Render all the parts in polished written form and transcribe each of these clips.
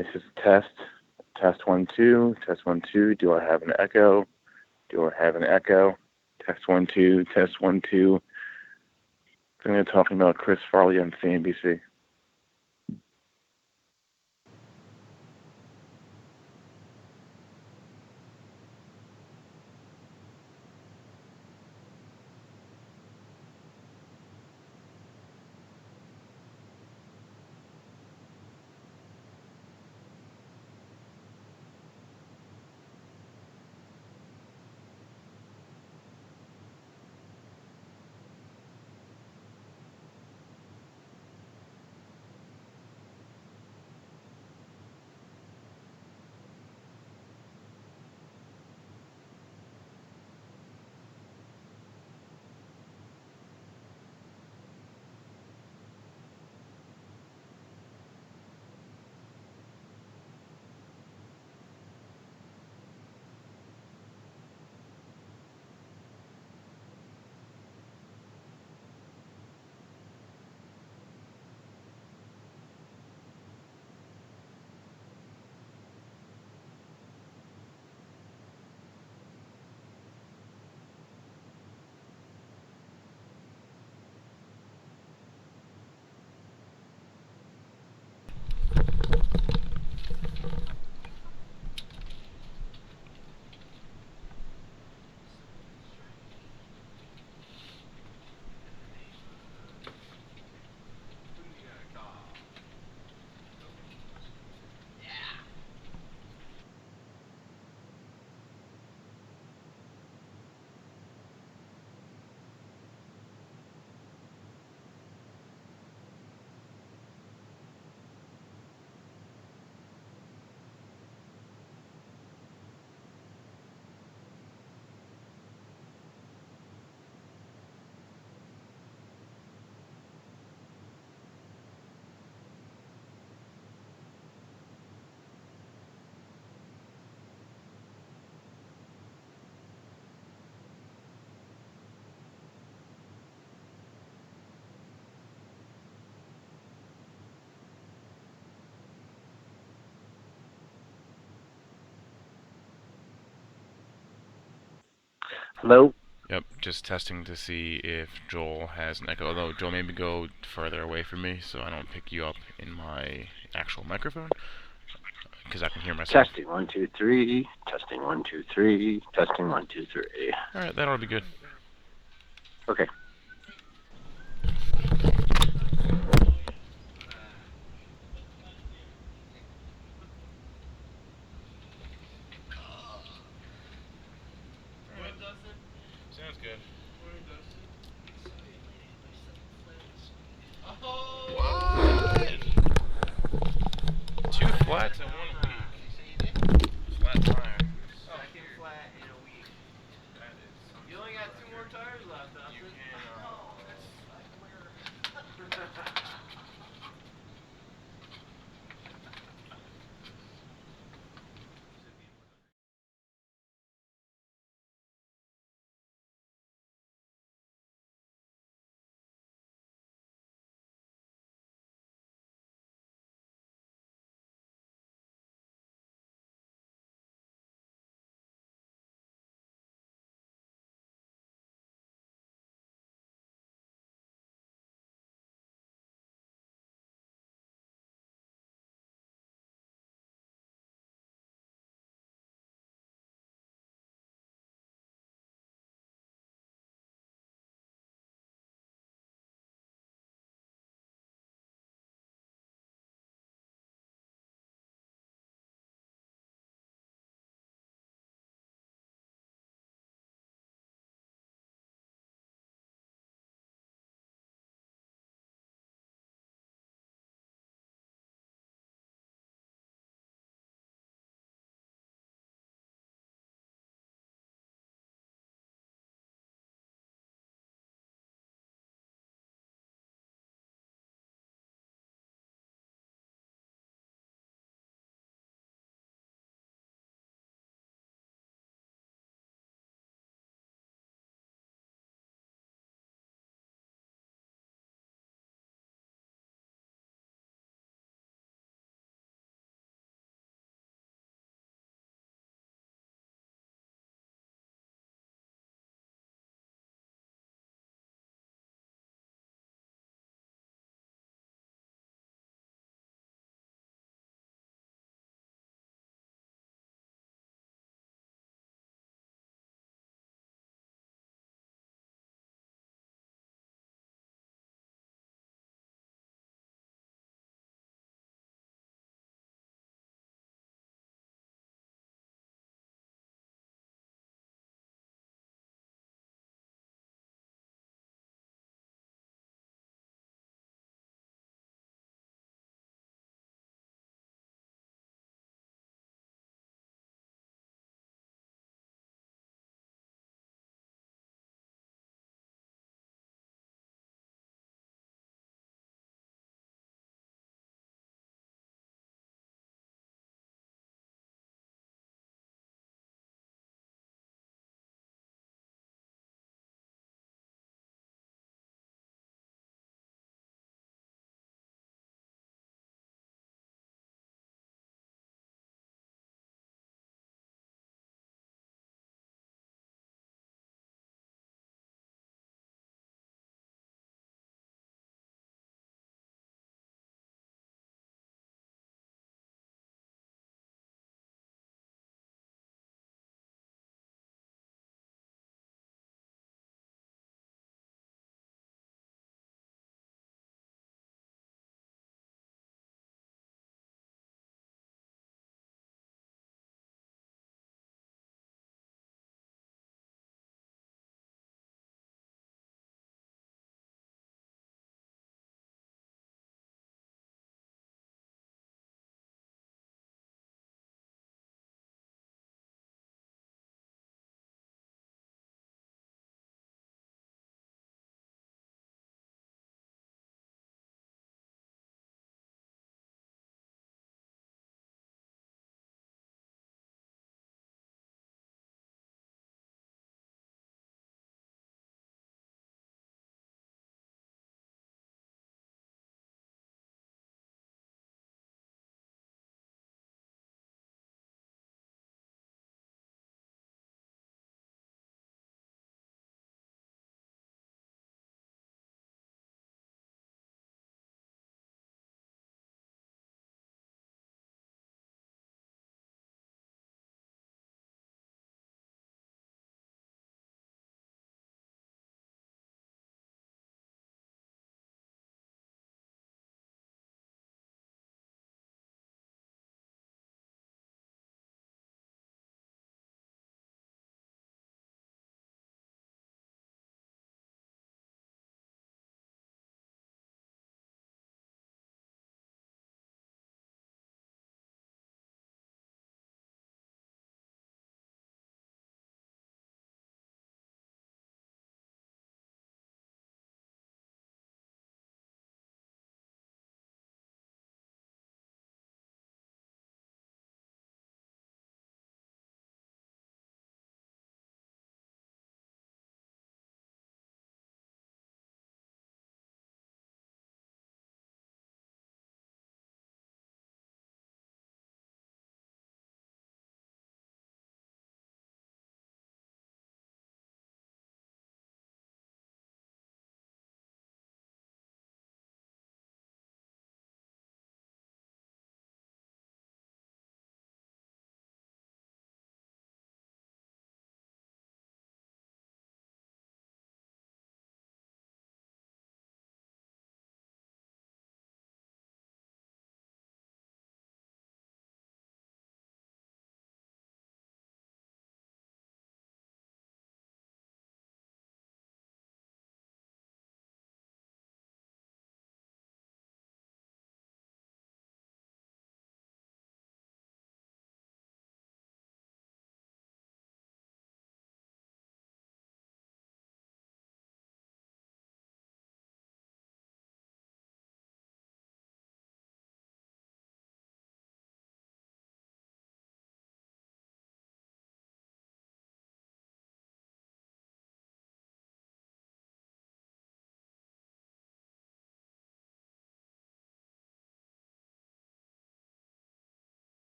This is test. Test 1 2. Test 1 2. Do I have an echo? Do I have an echo? Test 1 2. Test 1 2. I'm going to be talking about Chris Farley on CNBC. Hello? Yep, just testing to see if Joel has an echo. Although, Joel, maybe go further away from me so I don't pick you up in my actual microphone, because I can hear myself. Testing 1 2 3. Testing 1 2 3. Testing 1 2 3. Alright, that ought to be good. Okay. Sounds good. What? 2 flats in 1 week. Flat tire. Second flat in a week. That is. You only got 2 more tires left, You Austin. can.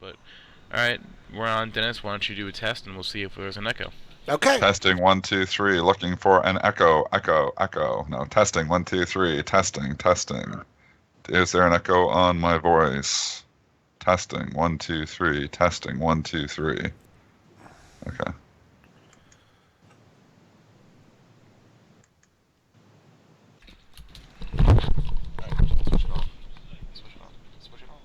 But all right, we're on. Dennis, why don't you do a test, and we'll see if there's an echo. Okay. Testing 1 2 3. Looking for an echo. Echo. Echo. No. Testing 1 2 3. Testing. Testing. Is there an echo on my voice? Testing 1 2 3. Testing 1 2 3. Okay. Switch it off. Switch it off. Switch it off.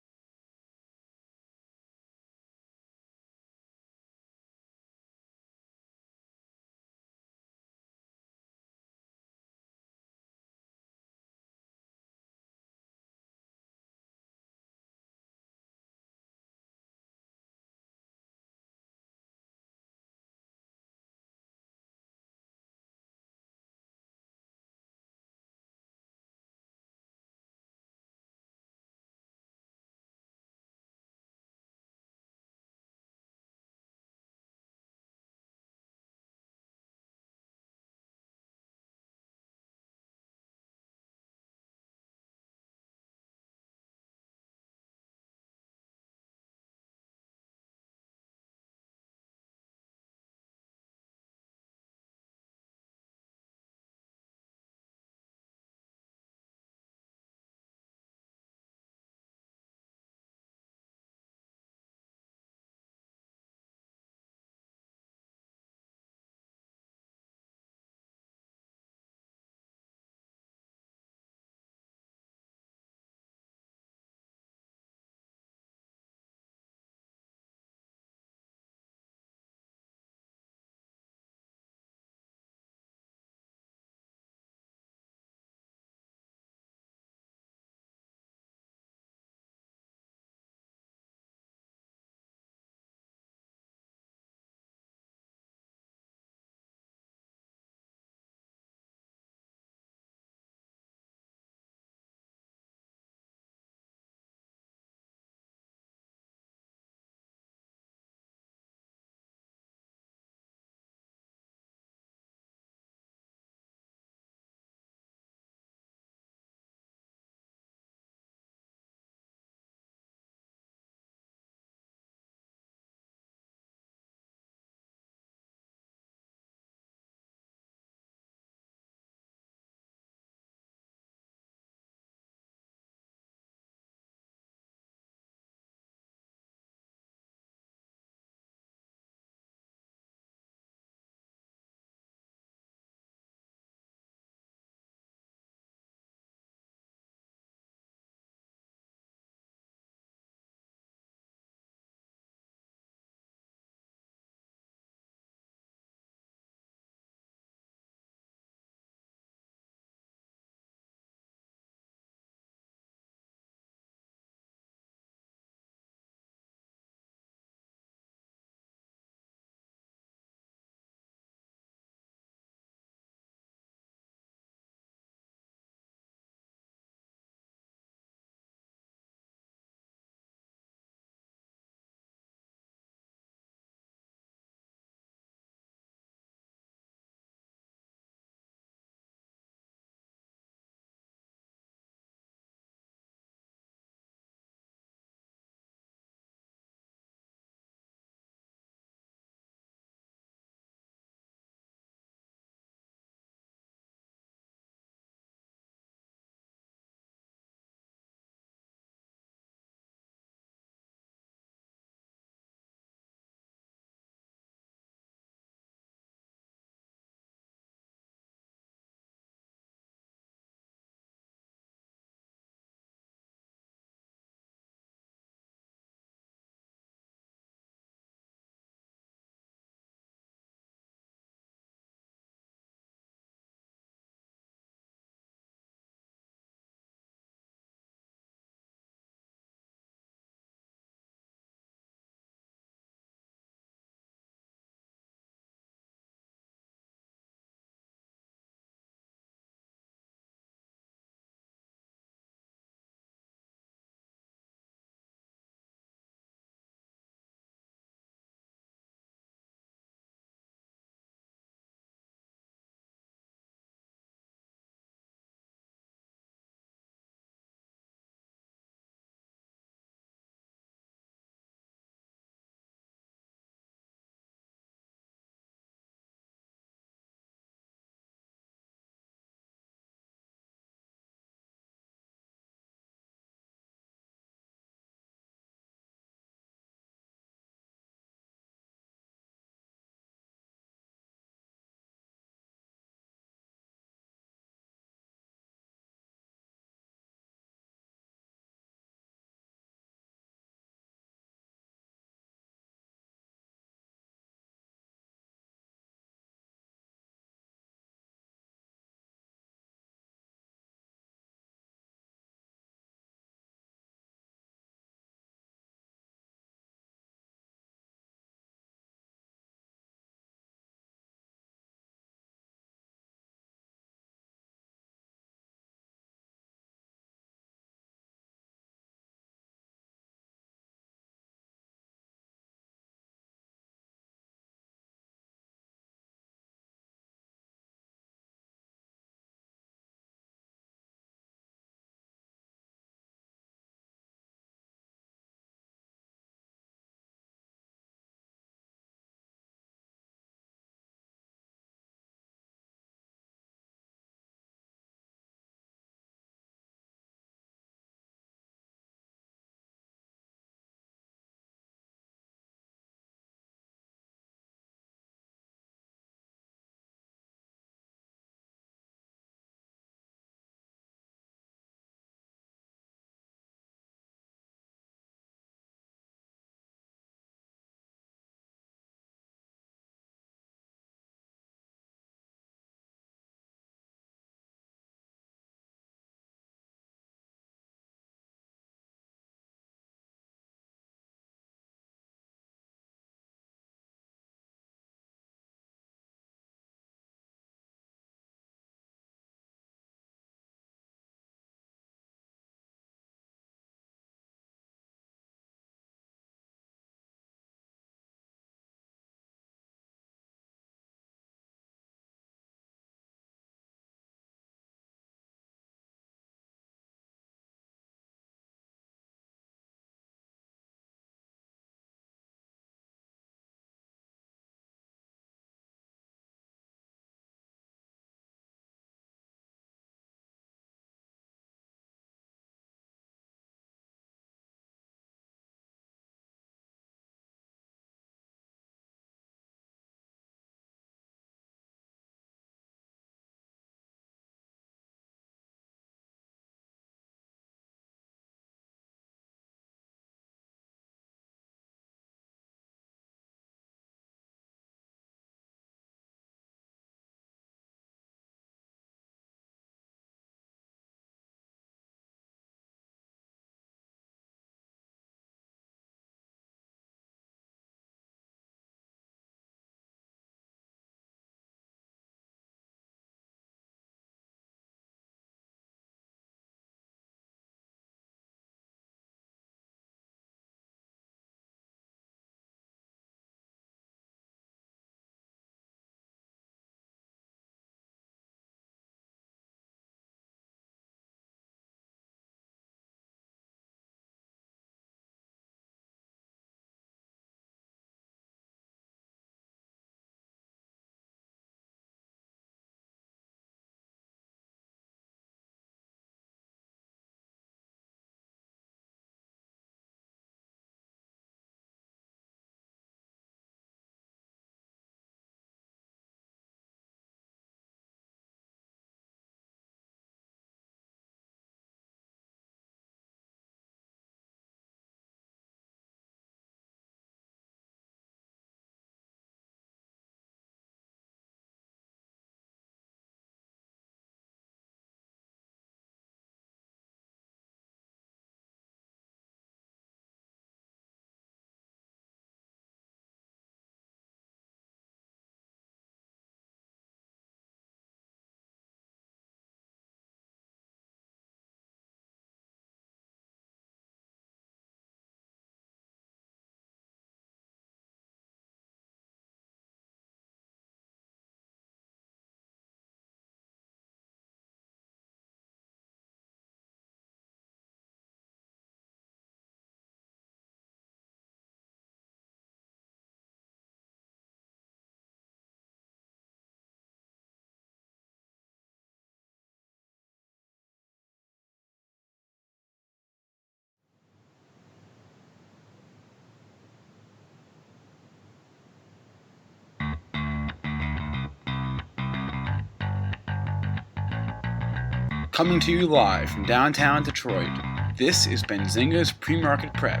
Coming to you live from downtown Detroit, this is Benzinga's Pre-Market Prep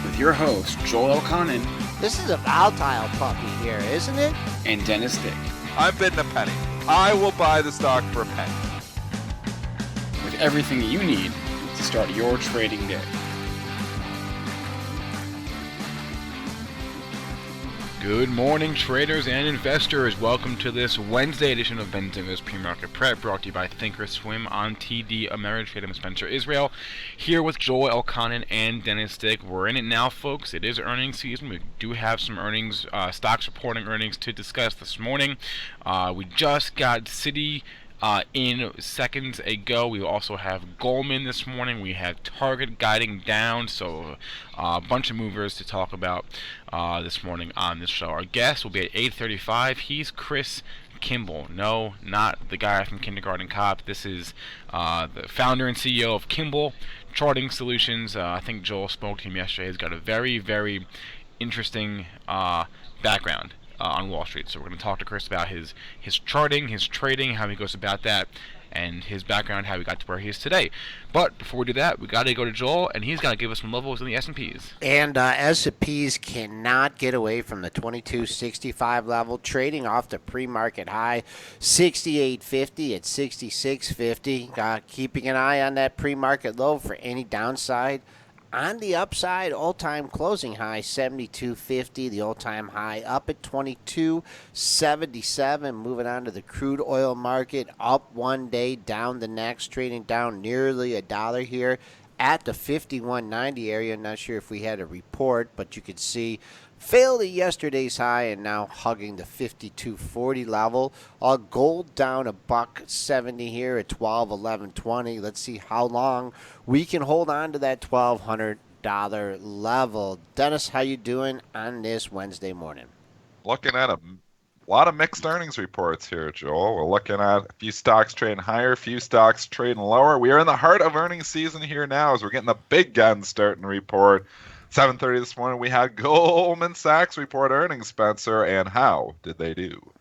with your host, Joel Elconin. This is a volatile puppy here, isn't it? And Dennis Dick. I'm bidding a penny. I will buy the stock for a penny. With everything you need to start your trading day. Good morning, traders and investors. Welcome to this Wednesday edition of Benzinga's Pre-Market Prep, brought to you by Thinkorswim on TD Ameritrade. I'm Spencer Israel, here with Joel Elconin and Dennis Dick. We're in it now, folks. It is earnings season. We do have some earnings, stocks reporting earnings to discuss this morning. We just got Citi in seconds ago. We also have Goldman this morning. We have Target guiding down, so a bunch of movers to talk about this morning on this show. Our guest will be at 8:35. He's Chris Kimball. No, not the guy from Kindergarten Cop. This is the founder and CEO of Kimball Charting Solutions. I think Joel spoke to him yesterday. He's got a very, very interesting background on Wall Street. So we're going to talk to Chris about his charting, his trading, how he goes about that, and his background, how he got to where he is today. But before we do that, we got to go to Joel, and he's got to give us some levels in the S&Ps. And S&Ps cannot get away from the 2265 level, trading off the pre-market high, 68.50 at 66.50. Keeping an eye on that pre-market low for any downside. On the upside, all-time closing high, 72.50. The all-time high up at 22.77. Moving on to the crude oil market, up one day, down the next, trading down nearly $1 here at the 51.90 area. Not sure if we had a report, but you could see failed yesterday's high and now hugging the 52.40 level. Gold down $1.70 here at 12.1120. Let's see how long we can hold on to that $1,200 level. Dennis, how you doing on this Wednesday morning? Looking at a lot of mixed earnings reports here, Joel. We're looking at a few stocks trading higher, a few stocks trading lower. We are in the heart of earnings season here now as we're getting the big guns starting to report. 7:30 this morning, we had Goldman Sachs report earnings, Spencer, and how did they do?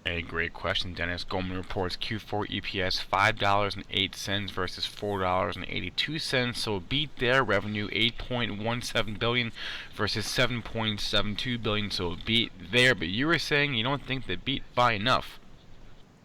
A great question, Dennis. Goldman reports Q4 EPS $5.08 versus $4.82, so beat their revenue $8.17 billion versus $7.72 billion, so beat there. But you were saying you don't think they beat by enough.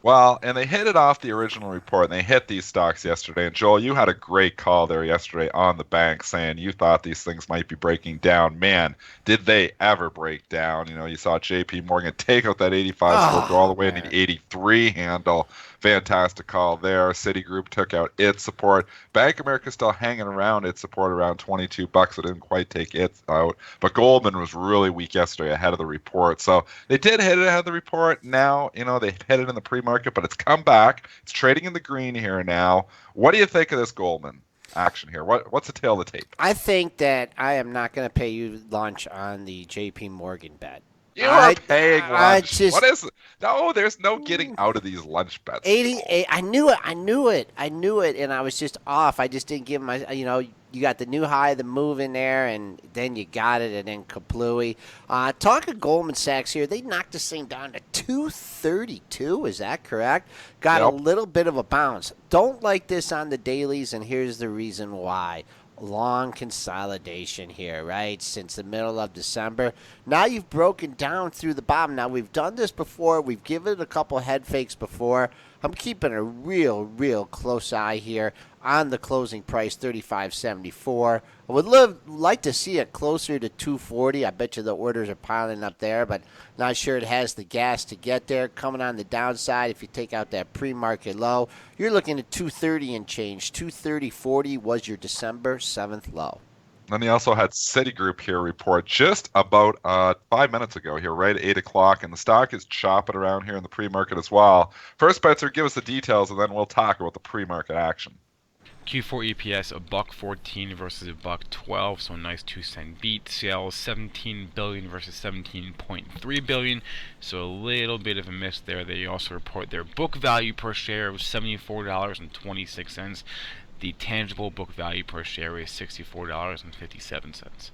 Well, and they hit it off the original report, and they hit these stocks yesterday. And Joel, you had a great call there yesterday on the bank saying you thought these things might be breaking down. Man, did they ever break down? You know, you saw J.P. Morgan take out that 85 score, go all the way into the 83 handle. Fantastic call there. Citigroup took out its support. Bank of America still hanging around its support around $22. It didn't quite take it out. But Goldman was really weak yesterday ahead of the report. So they did hit it ahead of the report. Now, you know, they hit it in the pre-market, but it's come back. It's trading in the green here now. What do you think of this Goldman action here? What's the tail of the tape? I think that I am not going to pay you lunch on the J.P. Morgan bet. You are paying lunch. Just, what is it? No, there's no getting out of these lunch bets. 88. I knew it, and I was just off. I just didn't give my, you got the new high, the move in there, and then you got it, and then kaplooey. Talking Goldman Sachs here, they knocked this thing down to 232. Is that correct? Got a little bit of a bounce. Don't like this on the dailies, and here's the reason why. Long consolidation here, right, since the middle of December. Now you've broken down through the bottom. Now, we've done this before. We've given it a couple head fakes before. I'm keeping a real close eye here on the closing price, $35.74. I would like to see it closer to $240. I bet you the orders are piling up there, but not sure it has the gas to get there. Coming on the downside, if you take out that pre-market low, you're looking at $230 and change. $230.40 was your December 7th low. Then he also had Citigroup here report just about 5 minutes ago here, right at 8 o'clock, and the stock is chopping around here in the pre-market as well. First, Spencer, give us the details, and then we'll talk about the pre-market action. Q4 EPS $1.14 versus $1.12, so a nice 2-cent beat. Sales $17 billion versus $17.3 billion, so a little bit of a miss there. They also report their book value per share of $74.26. The tangible book value per share is $64.57.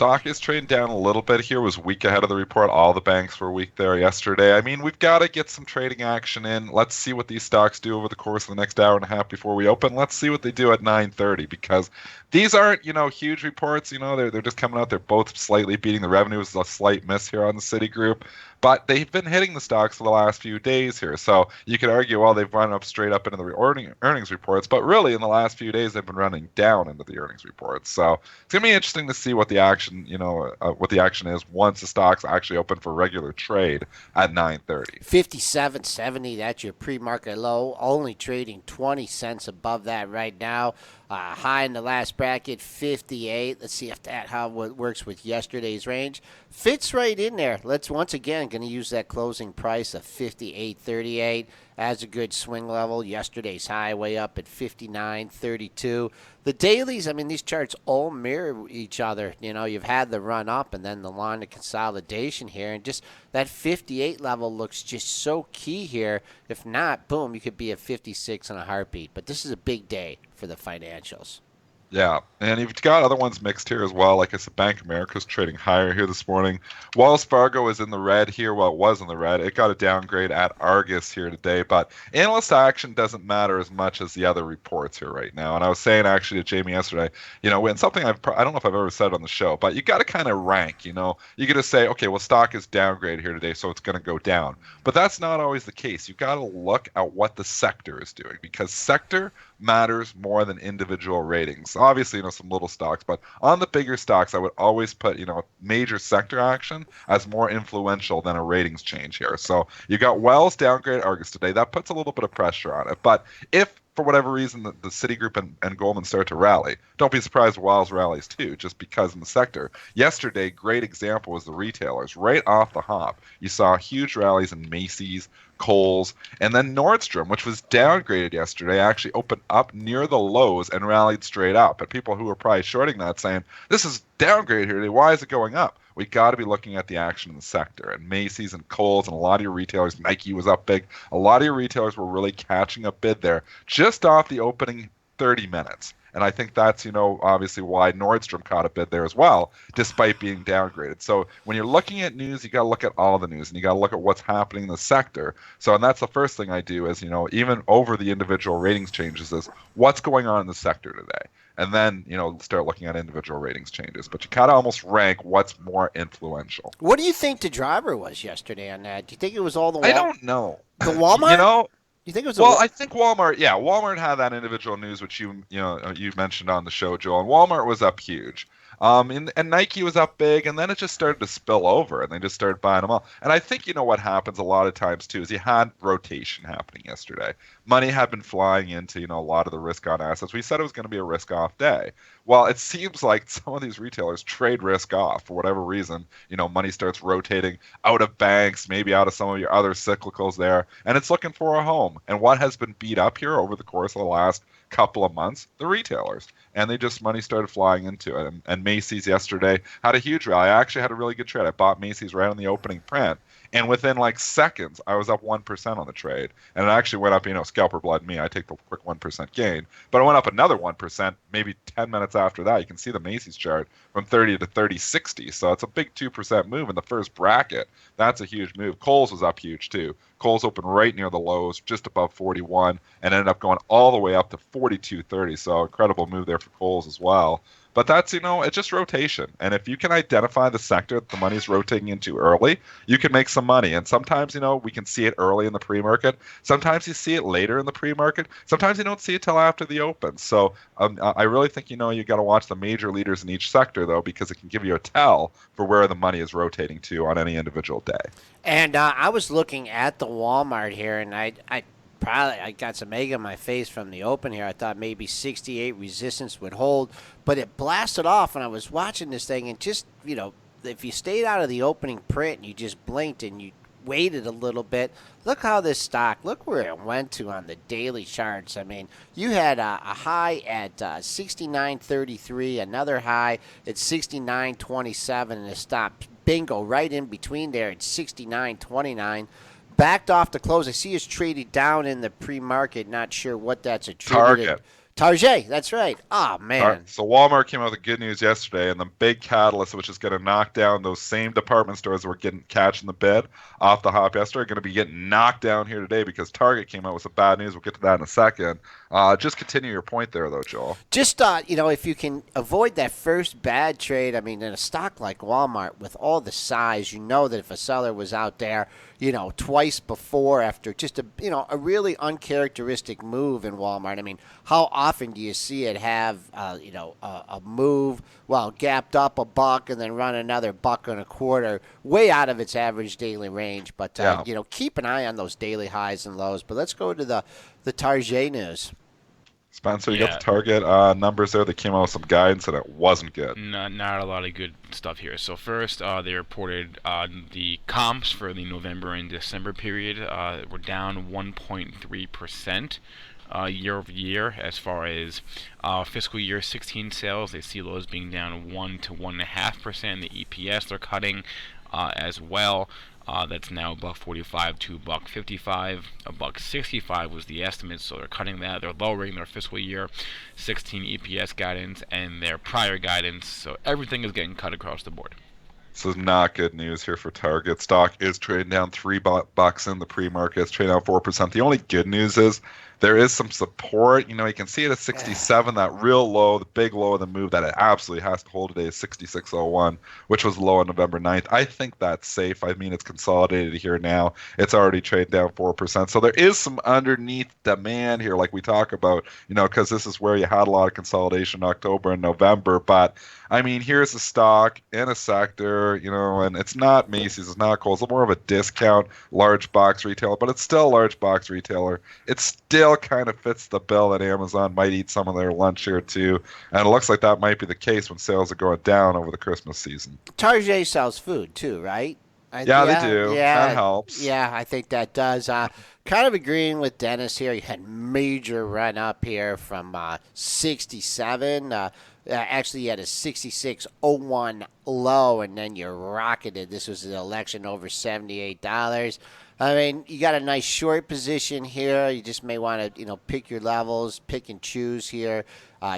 stock is trading down a little bit here. It was weak ahead of the report. All the banks were weak there yesterday. I mean, we've got to get some trading action in. Let's see what these stocks do over the course of the next hour and a half before we open. Let's see what they do at 9:30 because these aren't, huge reports. They're just coming out. They're both slightly beating. The revenue is a slight miss here on the Citigroup. But they've been hitting the stocks for the last few days here. So you could argue, well, they've run up straight up into the earnings reports. But really, in the last few days, they've been running down into the earnings reports. So it's going to be interesting to see what the action, what the action is once the stocks actually open for regular trade at 9:30. 57.70, that's your pre-market low. Only trading 20 cents above that right now. High in the last bracket, 58. Let's see if how it works with yesterday's range. Fits right in there. Let's once again going to use that closing price of 58.38 as a good swing level. Yesterday's high way up at 59.32. The dailies, I mean, these charts all mirror each other. You've had the run up and then the line of consolidation here, and just that 58 level looks just so key here. If not, boom, you could be at 56 in a heartbeat. But this is a big day for the financials. Yeah, and you've got other ones mixed here as well. Like I said, Bank of America's trading higher here this morning. Wells Fargo is in the red here. Well, it was in the red. It got a downgrade at Argus here today, but analyst action doesn't matter as much as the other reports here right now. And I was saying actually to Jamie yesterday, when something I don't know if I've ever said on the show, but you got to kind of rank. You got to say, okay, well, stock is downgraded here today, so it's going to go down. But that's not always the case. You got to look at what the sector is doing because sector matters more than individual ratings. Obviously, some little stocks, but on the bigger stocks, I would always put, major sector action as more influential than a ratings change here. So you got Wells downgrade Argus today. That puts a little bit of pressure on it. But if for whatever reason the Citigroup and Goldman start to rally, don't be surprised if Wells rallies too, just because in the sector. Yesterday, great example was the retailers. Right off the hop, you saw huge rallies in Macy's, Kohl's, and then Nordstrom, which was downgraded yesterday, actually opened up near the lows and rallied straight up. And people who were probably shorting that saying, this is downgraded here today, why is it going up? We got to be looking at the action in the sector. And Macy's and Kohl's and a lot of your retailers, Nike was up big. A lot of your retailers were really catching a bid there just off the opening 30 minutes. And I think that's, obviously why Nordstrom caught a bid there as well, despite being downgraded. So when you're looking at news, you got to look at all the news and you got to look at what's happening in the sector. So, and that's the first thing I do is, even over the individual ratings changes is what's going on in the sector today. And then, start looking at individual ratings changes. But you kind of almost rank what's more influential. What do you think the driver was yesterday on that? Do you think it was all the I don't know. The Walmart? You think it was I think Walmart. Yeah, Walmart had that individual news, which you mentioned on the show, Joel. And Walmart was up huge. And Nike was up big, and then it just started to spill over, and they just started buying them all. And I think what happens a lot of times too is you had rotation happening yesterday. Money had been flying into a lot of the risk-on assets. We said it was going to be a risk-off day. Well, it seems like some of these retailers trade risk off for whatever reason. Money starts rotating out of banks, maybe out of some of your other cyclicals there, and it's looking for a home. And what has been beat up here over the course of the last couple of months? The retailers. And money started flying into it. And Macy's yesterday had a huge rally. I actually had a really good trade. I bought Macy's right on the opening print. And within seconds, I was up 1% on the trade. And it actually went up, scalper blood me. I take the quick 1% gain. But it went up another 1%, maybe 10 minutes after that. You can see the Macy's chart from 30 to 30.60. So it's a big 2% move in the first bracket. That's a huge move. Kohl's was up huge too. Kohl's opened right near the lows, just above 41, and ended up going all the way up to 42.30. So incredible move there for Kohl's as well. But that's, it's just rotation. And if you can identify the sector that the money's rotating into early, you can make some money. And sometimes, we can see it early in the pre-market. Sometimes you see it later in the pre-market. Sometimes you don't see it till after the open. So I really think, you got to watch the major leaders in each sector, though, because it can give you a tell for where the money is rotating to on any individual day. And I was looking at the Walmart here, and I got some egg on my face from the open here. I thought maybe 68 resistance would hold, but it blasted off, and I was watching this thing, and just, if you stayed out of the opening print and you just blinked and you waited a little bit, look how this stock, look where it went to on the daily charts. I mean, you had a high at 69.33, another high at 69.27, and it stopped bingo right in between there at 69.29. Backed off the close. I see it's traded down in the pre-market. Not sure what that's attributed. Target, that's right. Oh, All man. right, so Walmart came out with good news yesterday, and the big catalyst, which is going to knock down those same department stores that were getting catching the bid off the hop yesterday, are going to be getting knocked down here today because Target came out with some bad news. We'll get to that in a second. Just continue your point there, though, Joel. Just thought, if you can avoid that first bad trade, I mean, in a stock like Walmart with all the size, you know that if a seller was out there, twice before after just a really uncharacteristic move in Walmart. I mean, how often do you see it have, a move, gapped up a buck and then run another buck and a quarter, way out of its average daily range. But, Yeah. Keep an eye on those daily highs and lows. But let's go to the Target news. Spencer, you Yeah. got the Target numbers there. They came out with some guidance, and it wasn't good. Not a lot of good stuff here. So first, they reported the comps for the November and December period were down 1.3%. Year over year, as far as fiscal year 16 sales, they see those being down 1 to 1.5%. The EPS they're cutting as well. That's now $1.45 to $1.55. $1.65 was the estimate, so they're cutting that. They're lowering their fiscal year 16 EPS guidance and their prior guidance. So everything is getting cut across the board. This is not good news here for Target. Stock is trading down $3 in the pre-market. It's trading down 4%. The only good news is there is some support. You can see it at 67, that real low, the big low of the move that it absolutely has to hold today is 66.01, which was low on November 9th. I think that's safe. I mean, it's consolidated here now. It's already traded down 4%. So there is some underneath demand here, like we talk about, because this is where you had a lot of consolidation in October and November. But I mean, here's a stock in a sector, and it's not Macy's, it's not Kohl's, it's more of a discount large box retailer, but it's still a large box retailer. It still kind of fits the bill that Amazon might eat some of their lunch here too, and it looks like that might be the case when sales are going down over the Christmas season. Target sells food too, right? Yeah, they do. Yeah, That helps. Yeah, I think that does. Kind of agreeing with Dennis here. You had major run up here from 67. Actually, you had a 66.01 low, and then you rocketed. This was an election over $78. I mean, you got a nice short position here. You just may want to, pick your levels, pick and choose here.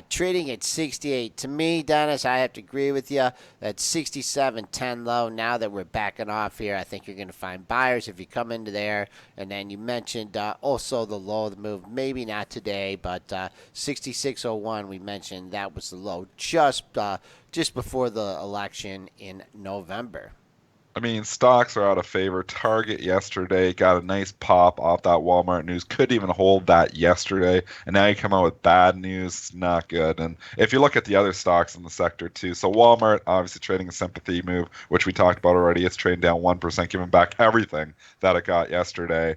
Trading at 68. To me, Dennis, I have to agree with you. That 67.10 low, now that we're backing off here, I think you're going to find buyers if you come into there. And then you mentioned also the low of the move. Maybe not today, but 66.01, we mentioned that was the low just before the election in November. I mean, stocks are out of favor. Target yesterday got a nice pop off that Walmart news. Couldn't even hold that yesterday. And now you come out with bad news. It's not good. And if you look at the other stocks in the sector too, so Walmart obviously trading a sympathy move, which we talked about already. It's trading down 1%, giving back everything that it got yesterday.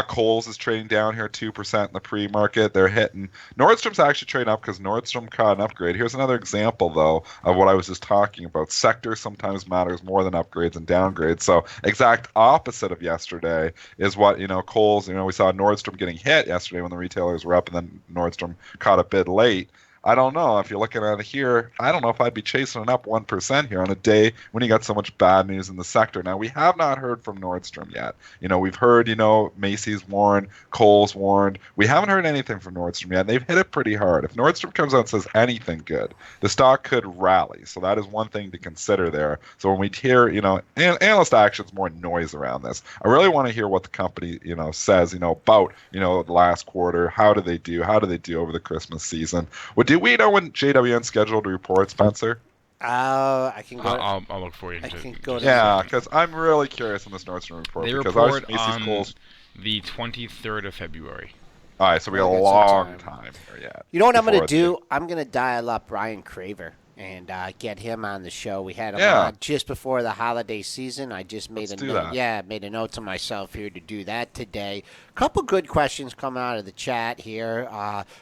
Kohl's is trading down here 2% in the pre-market. They're hitting. Nordstrom's actually trading up because Nordstrom caught an upgrade. Here's another example, though, of what I was just talking about. Sector sometimes matters more than upgrades and downgrades. So exact opposite of yesterday is what, Kohl's, we saw Nordstrom getting hit yesterday when the retailers were up and then Nordstrom caught a bid late. I don't know. If you're looking at it here, I don't know if I'd be chasing it up 1% here on a day when you got so much bad news in the sector. Now, we have not heard from Nordstrom yet. We've heard, Macy's warned, Kohl's warned. We haven't heard anything from Nordstrom yet. They've hit it pretty hard. If Nordstrom comes out and says anything good, the stock could rally. So that is one thing to consider there. So when we hear, analyst action's more noise around this. I really want to hear what the company, says, about, the last quarter. How do they do? How do they do over the Christmas season? Do we know when JWN's scheduled to report, Spencer? I can go. I'll look for you. I can go to. Yeah, because I'm really curious on this Nordstrom report. They because report Macy's on Kohl's. the 23rd of February. All right, so we got a We got some long time. time here yet. You know what I'm going to before do? I'm going to dial up Ryan Craver and get him on the show. We had him Yeah. on just before the holiday season. I just made Let's a do note. that. Yeah, made a note to myself here to do that today. Couple good questions coming out of the chat here.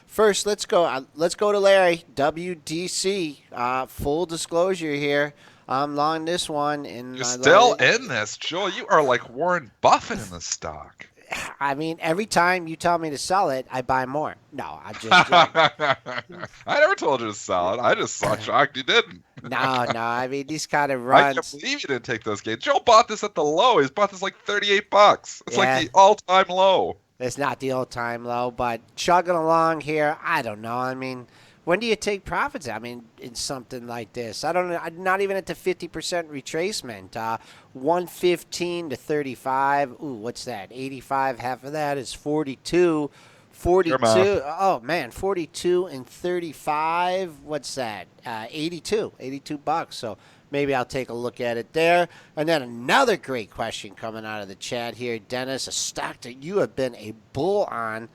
First, let's go. Let's go to Larry. WDC. Full disclosure here. I'm long this one. And You're still in this, Joel. You are like Warren Buffett in this stock. I mean, every time you tell me to sell it, I buy more. No, I'm just. I never told you to sell it. I just saw shocked you didn't. No. I mean, these kind of I runs. can't believe you didn't take those gains. Joe bought this at the low. He's bought this like $38. It's Yeah. like the all-time low. It's not the all-time low, but chugging along here, I don't know. I mean, when do you take profits? I mean, in something like this, I don't know. Not even at the 50% retracement. 115 to 35. Ooh, what's that? 85. Half of that is 42. Your math. 42. Oh man, 42 and 35. What's that? 82. 82 bucks. So maybe I'll take a look at it there. And then another great question coming out of the chat here, Dennis. A stock that you have been a bull on,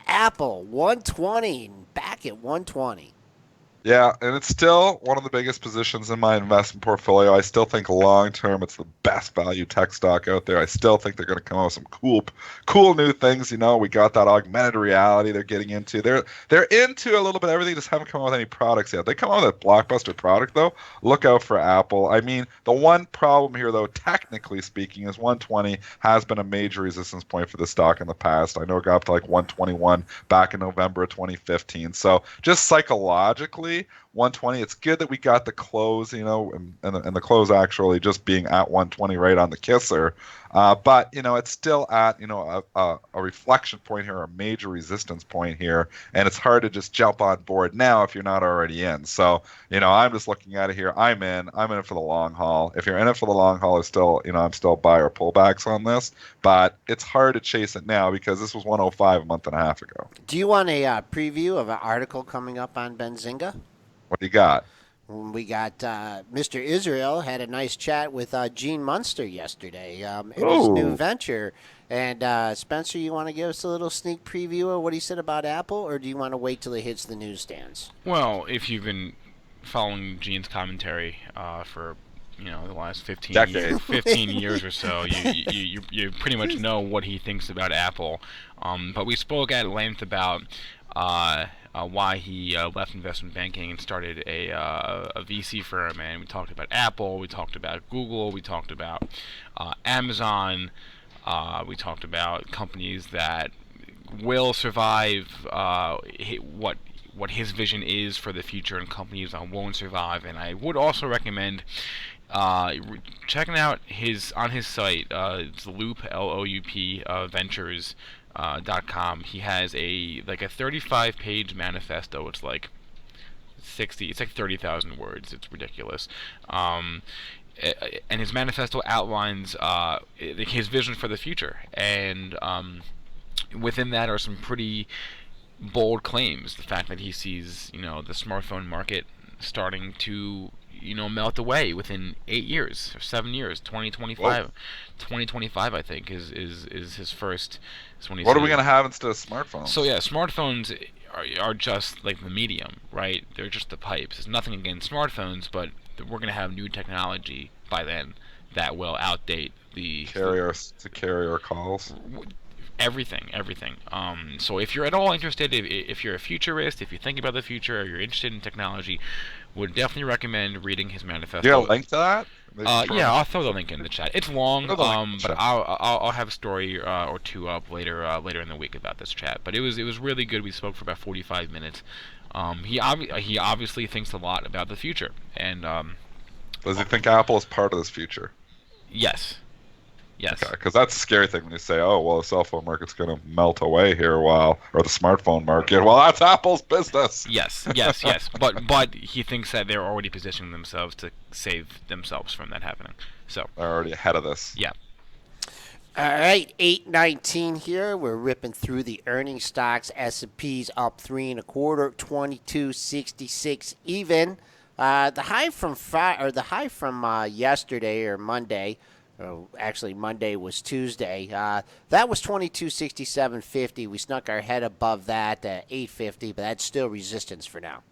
Apple 120, back at 120. Yeah, and it's still one of the biggest positions in my investment portfolio. I still think long term it's the best value tech stock out there. I still think they're going to come out with some cool new things. You know, we got that augmented reality they're getting into. They're into a little bit of everything, just haven't come out with any products yet. They come out with a blockbuster product though. Look out for Apple. I mean, the one problem here though, technically speaking, is 120 has been a major resistance point for the stock in the past. I know it got up to like 121 back in November of 2015. So just psychologically, 120. It's good that we got the close, you know, and the close actually just being at 120 right on the kisser. But you know, it's still at, you know, a reflection point here, a major resistance point here, and it's hard to just jump on board now if you're not already in. So you know, I'm just looking at it here. I'm in it for the long haul. If you're in it for the long haul, it's still, you know, I'm still buy or pullbacks on this, but it's hard to chase it now because this was 105 a month and a half ago. Do you want a preview of an article coming up on Benzinga? What do you got? We got Mr. Israel had a nice chat with Gene Munster yesterday in his new venture. And Spencer, you want to give us a little sneak preview of what he said about Apple, or do you want to wait till it hits the newsstands? Well, if you've been following Gene's commentary for the last 15 years or so, you pretty much know what he thinks about Apple. But we spoke at length about why he left investment banking and started a VC firm, and we talked about Apple, we talked about Google, we talked about Amazon, we talked about companies that will survive, what his vision is for the future, and companies that won't survive. And I would also recommend checking out on his site. It's Loop, L-O-U-P, Ventures.com. He has a 35-page manifesto. It's like 30,000 words. It's ridiculous. And his manifesto outlines his vision for the future, and within that are some pretty bold claims. The fact that he sees, the smartphone market starting to, melt away within 8 years or 7 years. 2025, I think, is his first. What are we going to have instead of smartphones? So yeah, smartphones are just like the medium, right? They're just the pipes. There's nothing against smartphones, but we're going to have new technology by then that will outdate the carrier calls. Everything. So if you're at all interested, if you're a futurist, if you think about the future, or you're interested in technology, would definitely recommend reading his manifesto. Do you have a link to that? Yeah, I'll throw the link in the chat. It's long, but I'll have a story or two up later in the week about this chat. But it was really good. We spoke for about 45 minutes. He obviously thinks a lot about the future, and does he think Apple is part of this future? Yes. Okay, because that's a scary thing when you say, "Oh, well, the cell phone market's going to melt away here, or the smartphone market." Well, that's Apple's business. Yes. But he thinks that they're already positioning themselves to save themselves from that happening. So they're already ahead of this. Yeah. All right, 8:19 here. We're ripping through the earnings stocks. S&P's up 3 1/4, 22.66 even. The high from yesterday or Monday. Actually, Monday was Tuesday. That was 22.67.50. We snuck our head above that at 8.50, but that's still resistance for now.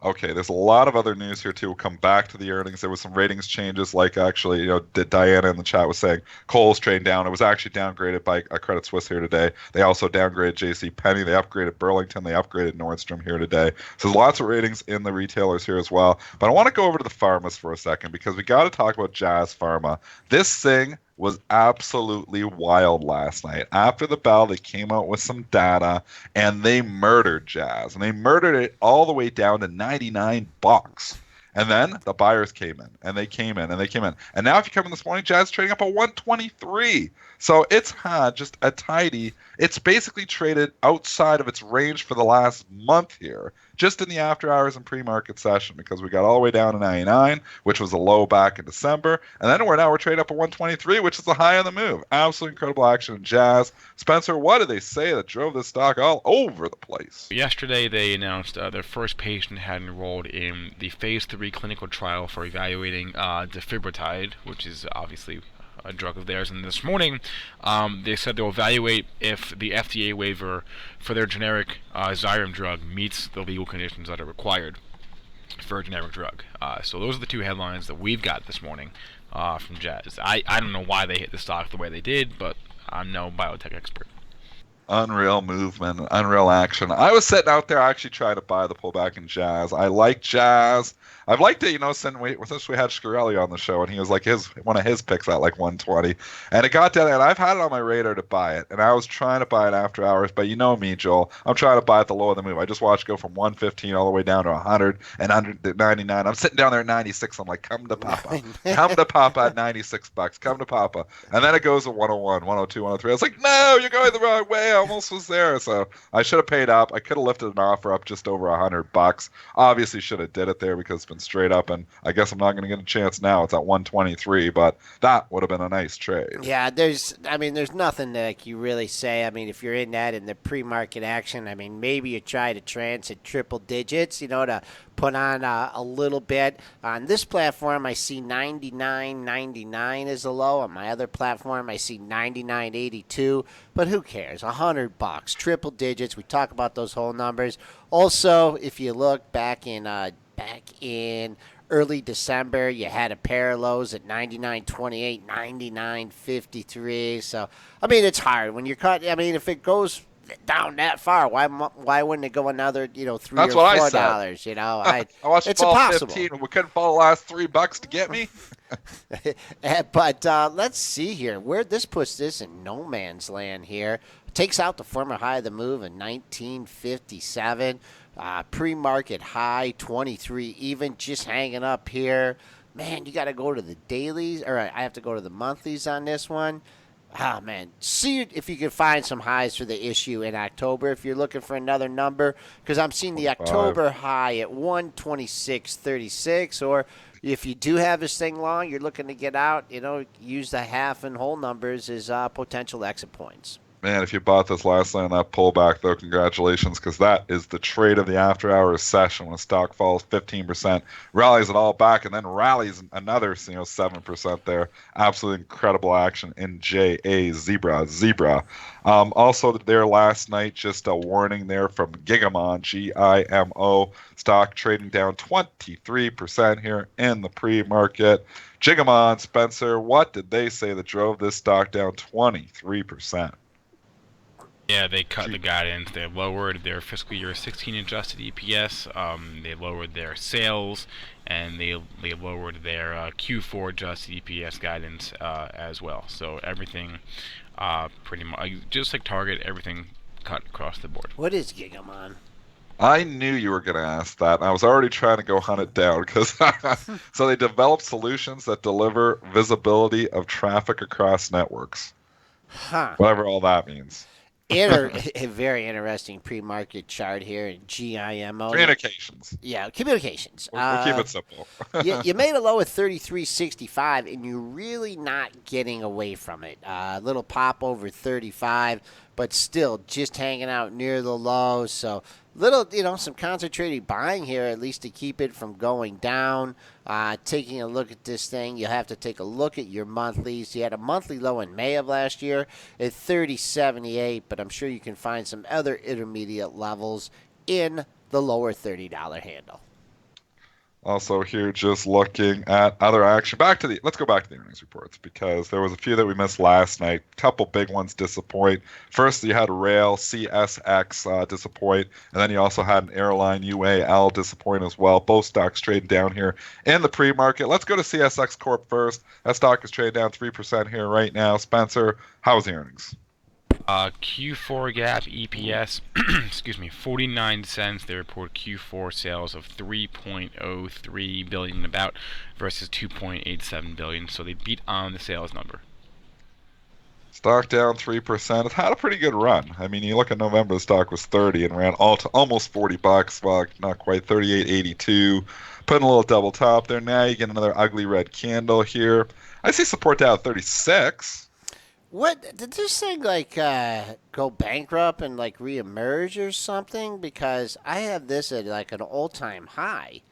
Okay, there's a lot of other news here too. We'll come back to the earnings. There was some ratings changes, like actually, Diana in the chat was saying Kohl's trading down. It was actually downgraded by Credit Suisse here today. They also downgraded J.C. Penney. They upgraded Burlington. They upgraded Nordstrom here today. So there's lots of ratings in the retailers here as well. But I want to go over to the pharmas for a second because we got to talk about Jazz Pharma. This thing was absolutely wild last night. After the bell, they came out with some data, and they murdered Jazz. And they murdered it all the way down to $99. And then the buyers came in, and they came in, and they came in. And now if you come in this morning, Jazz is trading up at 123. So it's had just a tidy, it's basically traded outside of its range for the last month here, just in the after hours and pre-market session, because we got all the way down to 99, which was a low back in December. And then we're trading up at 123, which is the high on the move. Absolutely incredible action in Jazz. Spencer, what did they say that drove this stock all over the place? Yesterday, they announced their first patient had enrolled in the Phase 3 clinical trial for evaluating defibrotide, which is obviously a drug of theirs. And this morning, they said they'll evaluate if the FDA waiver for their generic Xyrem drug meets the legal conditions that are required for a generic drug. So those are the two headlines that we've got this morning from Jazz. I don't know why they hit the stock the way they did, but I'm no biotech expert. Unreal movement, unreal action. I was sitting out there actually trying to buy the pullback in Jazz. I like Jazz. I've liked it, since we had Shkreli on the show, and he was like one of his picks at like 120, and it got down there, and I've had it on my radar to buy it, and I was trying to buy it after hours, but you know me, Joel, I'm trying to buy at the low of the move. I just watched it go from 115 all the way down to 100 and 199. I'm sitting down there at 96. I'm like, come to Papa, come to Papa at $96, come to Papa, and then it goes to 101, 102, 103. I was like, no, you're going the wrong way. I almost was there, so I should have paid up. I could have lifted an offer up just over $100. Obviously, should have did it there because it's been straight up, and I guess I'm not going to get a chance now. It's at 123, but that would have been a nice trade. Yeah, there's nothing that you really say. I mean, if you're in that in the pre-market action, I mean, maybe you try to transit triple digits, to put on a little bit. On this platform, I see 99.99 is the low. On my other platform, I see 99.82. But who cares? $100, triple digits. We talk about those whole numbers. Also, if you look back in early December, you had a pair of lows at 99.28, 99.53. So, I mean, it's hard when you're cut. I mean, if it goes down that far, why wouldn't it go another, $3 or $4? I watched it's it fall impossible. 15. We couldn't fall the last $3 to get me. But let's see here where this puts this in no man's land here. Takes out the former high of the move in 1957. Pre-market high 23, even just hanging up here. Man, you got to go to the dailies, or I have to go to the monthlies on this one. Oh, man. See if you can find some highs for the issue in October if you're looking for another number, because I'm seeing the October high at 126.36, or if you do have this thing long, you're looking to get out, use the half and whole numbers as potential exit points. Man, if you bought this last night on that pullback, though, congratulations, because that is the trade of the after-hours session when a stock falls 15%, rallies it all back, and then rallies another 7% there. Absolutely incredible action in Zebra. Also there last night, just a warning there from Gigamon, Gimo, stock trading down 23% here in the pre-market. Gigamon, Spencer, what did they say that drove this stock down 23%? Yeah, they cut the guidance. They lowered their fiscal year 16 adjusted EPS. They lowered their sales, and they lowered their Q4 adjusted EPS guidance as well. So everything, pretty much just like Target, everything cut across the board. What is Gigamon? I knew you were going to ask that, and I was already trying to go hunt it down because so they develop solutions that deliver visibility of traffic across networks. Whatever all that means. A very interesting pre-market chart here in GIMO. Communications. Yeah, communications. We'll keep it simple. you made a low of 33.65, and you're really not getting away from it. A little pop over 35, but still just hanging out near the low. So little, some concentrated buying here, at least to keep it from going down. Taking a look at this thing, you'll have to take a look at your monthlies. You had a monthly low in May of last year at 30.78, but I'm sure you can find some other intermediate levels in the lower $30 handle. Also here, just looking at other action. Let's go back to the earnings reports, because there was a few that we missed last night. A couple big ones disappoint. First, you had Rail, CSX disappoint, and then you also had an airline, UAL, disappoint as well. Both stocks trading down here in the pre-market. Let's go to CSX Corp first. That stock is trading down 3% here right now. Spencer, how's the earnings? Q4 GAAP EPS, excuse me, 49 cents. They report Q4 sales of 3.03 billion about versus 2.87 billion. So they beat on the sales number. Stock down 3%. It's had a pretty good run. I mean, you look at November, the stock was 30 and ran all to almost $40. Well, not quite, 38.82. Putting a little double top there. Now you get another ugly red candle here. I see support down at 36. What did this thing go bankrupt and like reemerge or something? Because I have this at like an all-time high.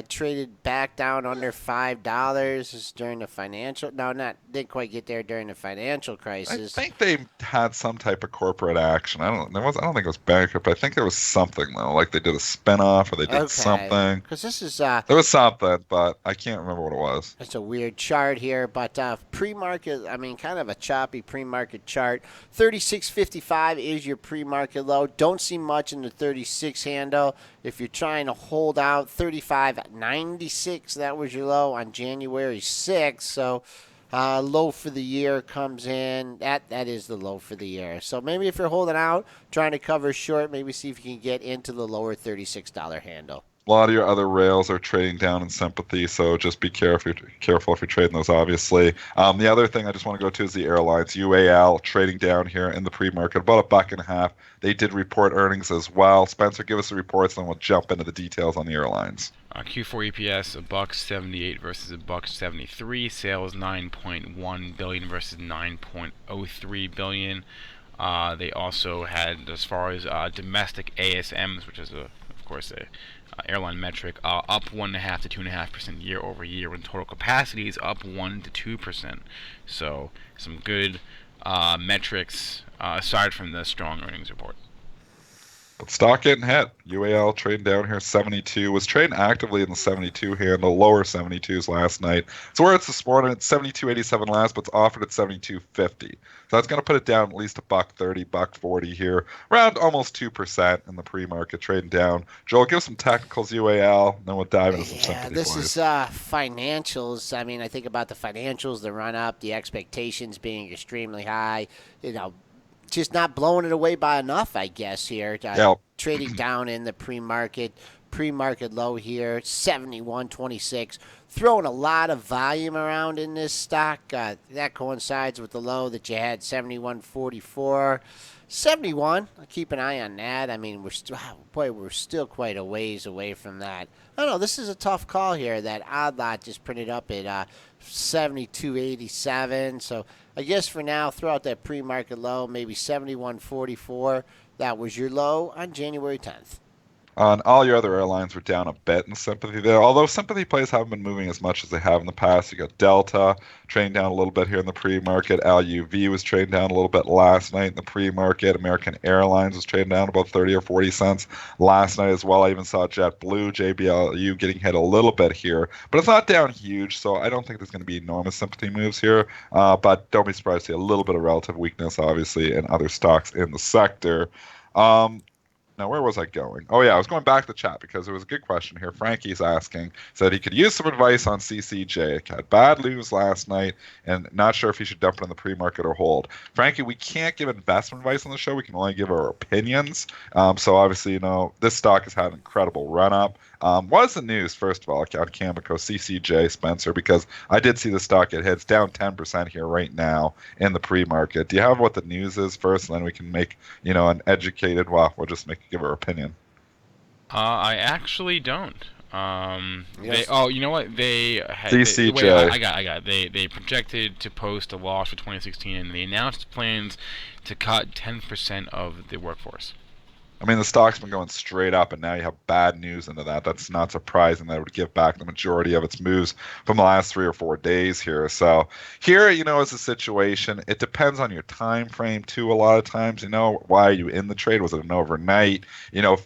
Traded back down under $5 during the financial. No, not didn't quite get there during the financial I crisis. think they had some type of corporate action. I don't think it was bankrupt. I think there was something though, like they did a spinoff or they did Okay, something. because this is There was something, but I can't remember what it was. it's a weird chart here, but pre-market. I mean, kind of a choppy pre-market chart. 36.55 is your pre-market low. Don't see much in the 36 handle. If you're trying to hold out, 35.96. That was your low on January 6th. So. Low for the year comes in. That is the low for the year. So maybe if you're holding out, trying to cover short, maybe see if you can get into the lower $36 handle. A lot of your other rails are trading down in sympathy, so just be careful if you're trading those, obviously. The other thing I just want to go to is the airlines. UAL trading down here in the pre-market, about $1.50. They did report earnings as well. Spencer, give us the reports, then we'll jump into the details on the airlines. Q4 EPS $1.78 versus $1.73. Sales 9.1 billion versus 9.03 billion. They also had, as far as domestic ASMs, which is of course a airline metric, up 1.5 to 2.5% year over year, when total capacity is up 1 to 2%. So some good metrics aside from the strong earnings report. But stock getting hit. UAL trading down here 72. Was trading actively in the 72 handle, lower 72s last night. So where it's this morning, it's 72.87 last, but it's offered at 72.50. So that's going to put it down at least $1.30, $1.40 here, around almost 2% in the pre-market trading down. Joel, give some technicals UAL, then we'll dive into some sympathy This plays. is financials. I mean, I think about the financials, the run up, the expectations being extremely high. Just not blowing it away by enough, I guess, here. Yep. Trading down in the pre-market. Pre-market low here, 71.26. Throwing a lot of volume around in this stock. That coincides with the low that you had, 71.44. 71, I'll keep an eye on that. I mean, we're still quite a ways away from that. I don't know, this is a tough call here. That odd lot just printed up at 72.87. So I guess for now, throw out that pre-market low, maybe 71.44. That was your low on January 10th. All your other airlines were down a bit in sympathy there, although sympathy plays haven't been moving as much as they have in the past. You got Delta trading down a little bit here in the pre-market. LUV was trading down a little bit last night in the pre-market. American Airlines was trading down about 30 or 40 cents last night as well. I even saw JetBlue, JBLU getting hit a little bit here, but it's not down huge, so I don't think there's going to be enormous sympathy moves here, but don't be surprised to see a little bit of relative weakness, obviously, in other stocks in the sector. Now, where was I going? Oh, yeah, I was going back to the chat because there was a good question here. Frankie's asking, said he could use some advice on CCJ. Had bad news last night and not sure if he should dump it in the pre-market or hold. Frankie, we can't give investment advice on the show. We can only give our opinions. So obviously, this stock has had an incredible run-up. What is the news, first of all, on Cameco, CCJ, Spencer? Because I did see the stock get hit. It's down 10% here right now in the pre-market. Do you have what the news is first, and then we can make, an educated, we'll just give our opinion. I actually don't. Yes. You know what? They had, CCJ. I got it. They projected to post a loss for 2016, and they announced plans to cut 10% of the workforce. I mean, the stock's been going straight up, and now you have bad news into that. That's not surprising that it would give back the majority of its moves from the last 3 or 4 days here. So here, is a situation. It depends on your time frame, too, a lot of times. Why are you in the trade? Was it an overnight?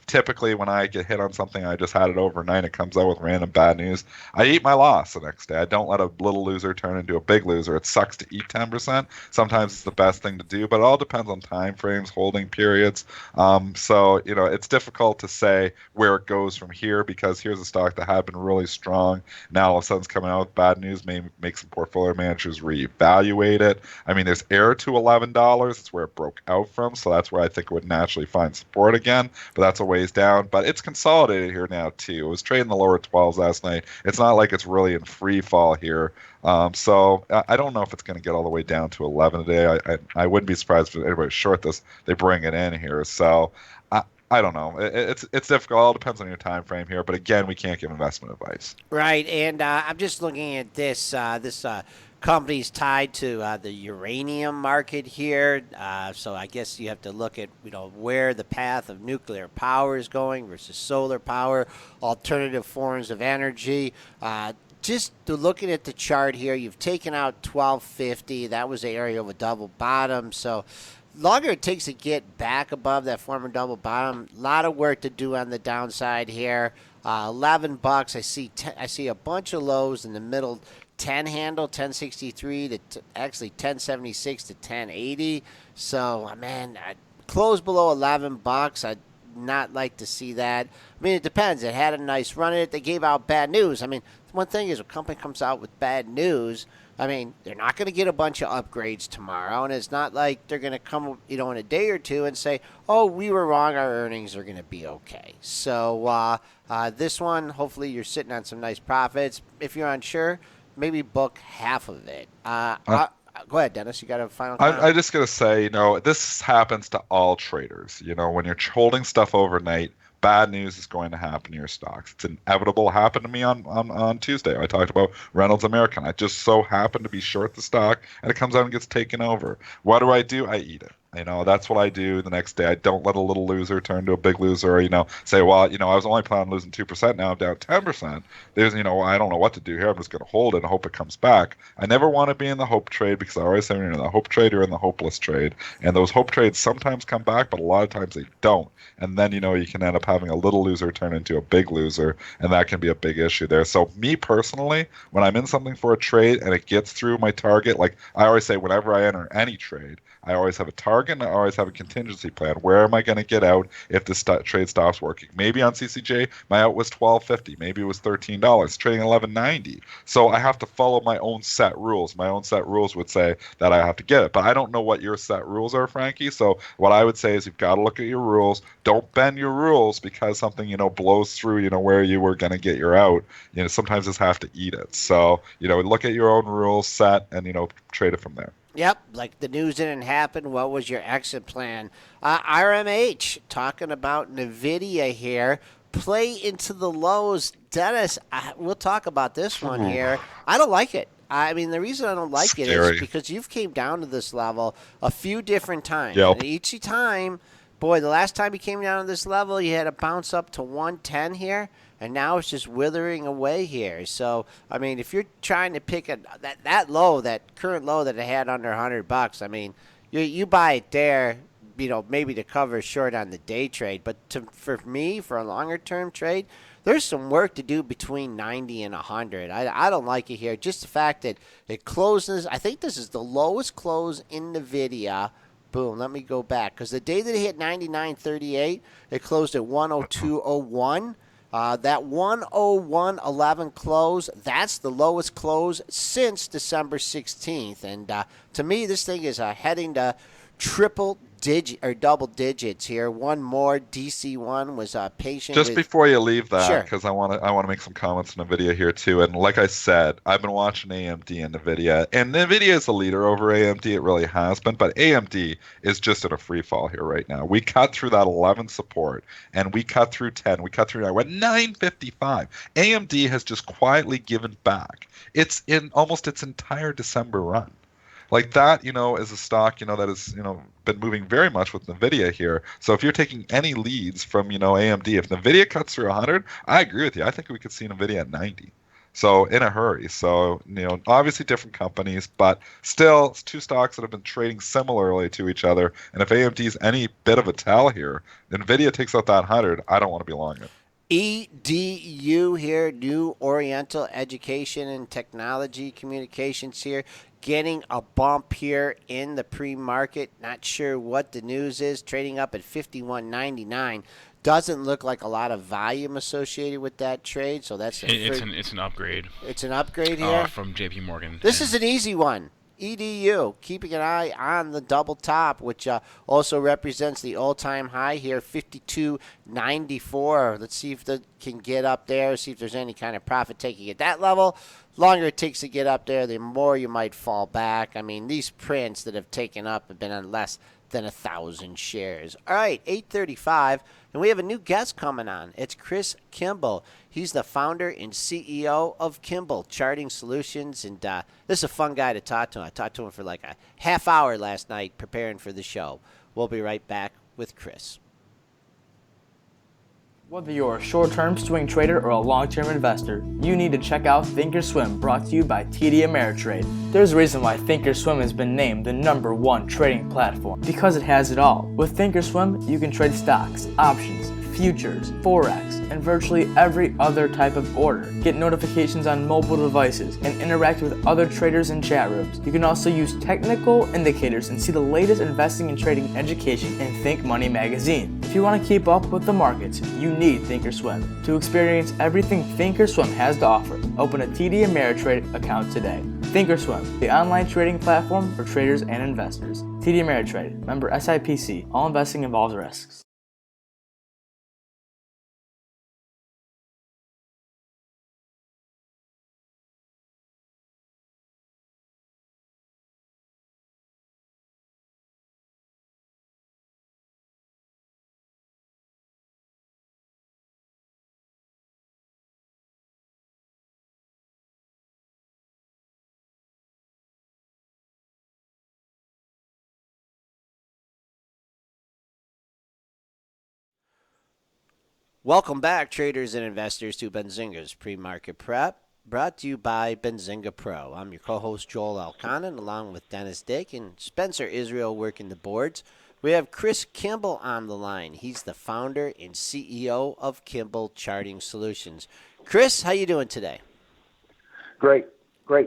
Typically when I get hit on something, I just had it overnight. It comes out with random bad news. I eat my loss the next day. I don't let a little loser turn into a big loser. It sucks to eat 10%. Sometimes it's the best thing to do, but it all depends on time frames, holding periods. So So, it's difficult to say where it goes from here because here's a stock that had been really strong. Now all of a sudden it's coming out with bad news, may make some portfolio managers reevaluate it. I mean, there's air to $11. It's where it broke out from, so that's where I think it would naturally find support again, but that's a ways down. But it's consolidated here now, too. It was trading the lower 12s last night. It's not like it's really in free fall here. So I don't know if it's going to get all the way down to 11 today. I wouldn't be surprised if anybody short this. They bring it in here. So I don't know. It's difficult. It all depends on your time frame here. But again, we can't give investment advice. Right, and I'm just looking at this. This company's tied to the uranium market here, so I guess you have to look at where the path of nuclear power is going versus solar power, alternative forms of energy. Just looking at the chart here, you've taken out 1250. That was the area of a double bottom. So longer it takes to get back above that former double bottom. A lot of work to do on the downside here. $11. I see a bunch of lows in the middle. 10 handle, 1063 to actually 1076 to 1080. So man, close below $11. I'd not like to see that. I mean, it depends. It had a nice run in it. They gave out bad news. I mean, one thing is, a company comes out with bad news, I mean, they're not going to get a bunch of upgrades tomorrow, and it's not like they're going to come, in a day or two and say, oh, we were wrong, our earnings are going to be okay. So this one, hopefully you're sitting on some nice profits. If you're unsure, maybe book half of it. Go ahead, Dennis. You got a final comment? I just got to say, this happens to all traders. When you're holding stuff overnight, bad news is going to happen to your stocks. It's inevitable. It happened to me on Tuesday. I talked about Reynolds American. I just so happened to be short the stock, and it comes out and gets taken over. What do? I eat it. That's what I do the next day. I don't let a little loser turn to a big loser or, say, well, I was only planning on losing 2%. Now I'm down 10%. There's, I don't know what to do here. I'm just going to hold it and hope it comes back. I never want to be in the hope trade because I always say you're in the hope trade or in the hopeless trade. And those hope trades sometimes come back, but a lot of times they don't. And then, you can end up having a little loser turn into a big loser. And that can be a big issue there. So me personally, when I'm in something for a trade and it gets through my target, like I always say, whenever I enter any trade, I always have a target and I always have a contingency plan. Where am I going to get out if this trade stops working? Maybe on CCJ, my out was $12.50. Maybe it was $13. Trading $11.90. So I have to follow my own set rules. My own set rules would say that I have to get it. But I don't know what your set rules are, Frankie. So what I would say is you've got to look at your rules. Don't bend your rules because something, blows through, where you were going to get your out. Sometimes just have to eat it. So, look at your own rules set and, trade it from there. Yep, like the news didn't happen. What was your exit plan? RMH, talking about NVIDIA here. Play into the lows. Dennis, we'll talk about this one here. I don't like it. I mean, the reason I don't like it is because you've came down to this level a few different times. Yep. And each time, boy, the last time you came down to this level, you had to bounce up to 110 here. And now it's just withering away here. So, I mean, if you're trying to pick that low, that current low that it had under $100, I mean, you buy it there, maybe to cover short on the day trade. But for me, for a longer term trade, there's some work to do between 90 and 100. I don't like it here. Just the fact that it closes, I think this is the lowest close in NVIDIA. Boom, let me go back. Because the day that it hit 99.38, it closed at 102.01. That 101.11 close, that's the lowest close since December 16th. And to me, this thing is heading to triple digit or double digits here. One more DC1 was patient. Just before you leave that, because Sure. I want to make some comments on NVIDIA here too. And like I said, I've been watching AMD and NVIDIA, and NVIDIA is a leader over AMD. It really has been, but AMD is just in a free fall here right now. We cut through that 11 support, and we cut through 10. We cut through 9. We're at 955. AMD has just quietly given back. It's in almost its entire December run. Like that, is a stock, that has, been moving very much with NVIDIA here. So if you're taking any leads from, AMD, if NVIDIA cuts through 100, I agree with you. I think we could see NVIDIA at 90. So in a hurry. So, obviously different companies, but still it's two stocks that have been trading similarly to each other. And if AMD is any bit of a tell here, NVIDIA takes out that 100, I don't want to be long it. EDU here, New Oriental Education and Technology Communications here, getting a bump here in the pre-market. Not sure what the news is, trading up at 51.99. Doesn't look like a lot of volume associated with that trade, so that's It's an upgrade. It's an upgrade here from J.P. Morgan. This is an easy one. EDU, keeping an eye on the double top, which also represents the all-time high here, 52.94. Let's see if they can get up there, see if there's any kind of profit taking at that level. Longer it takes to get up there, the more you might fall back. I mean, these prints that have taken up have been on less than 1,000 shares. All right, 8:35, and we have a new guest coming on. It's Chris Kimball. He's the founder and CEO of Kimball Charting Solutions, and this is a fun guy to talk to. I talked to him for like a half hour last night preparing for the show. We'll be right back with Chris. Whether you're a short-term swing trader or a long-term investor, you need to check out Thinkorswim, brought to you by TD Ameritrade. There's a reason why Thinkorswim has been named the #1 trading platform, because it has it all. With Thinkorswim, you can trade stocks, options, futures, forex, and virtually every other type of order. Get notifications on mobile devices and interact with other traders in chat rooms. You can also use technical indicators and see the latest investing and trading education in Think Money magazine. If you want to keep up with the markets, you need Thinkorswim. To experience everything Thinkorswim has to offer, open a TD Ameritrade account today. Thinkorswim, the online trading platform for traders and investors. TD Ameritrade, member SIPC. All investing involves risks. Welcome back, traders and investors, to Benzinga's Pre-Market Prep, brought to you by Benzinga Pro. I'm your co-host, Joel Elconin, along with Dennis Dick and Spencer Israel working the boards. We have Chris Kimball on the line. He's the founder and CEO of Kimball Charting Solutions. Chris, how you doing today? Great,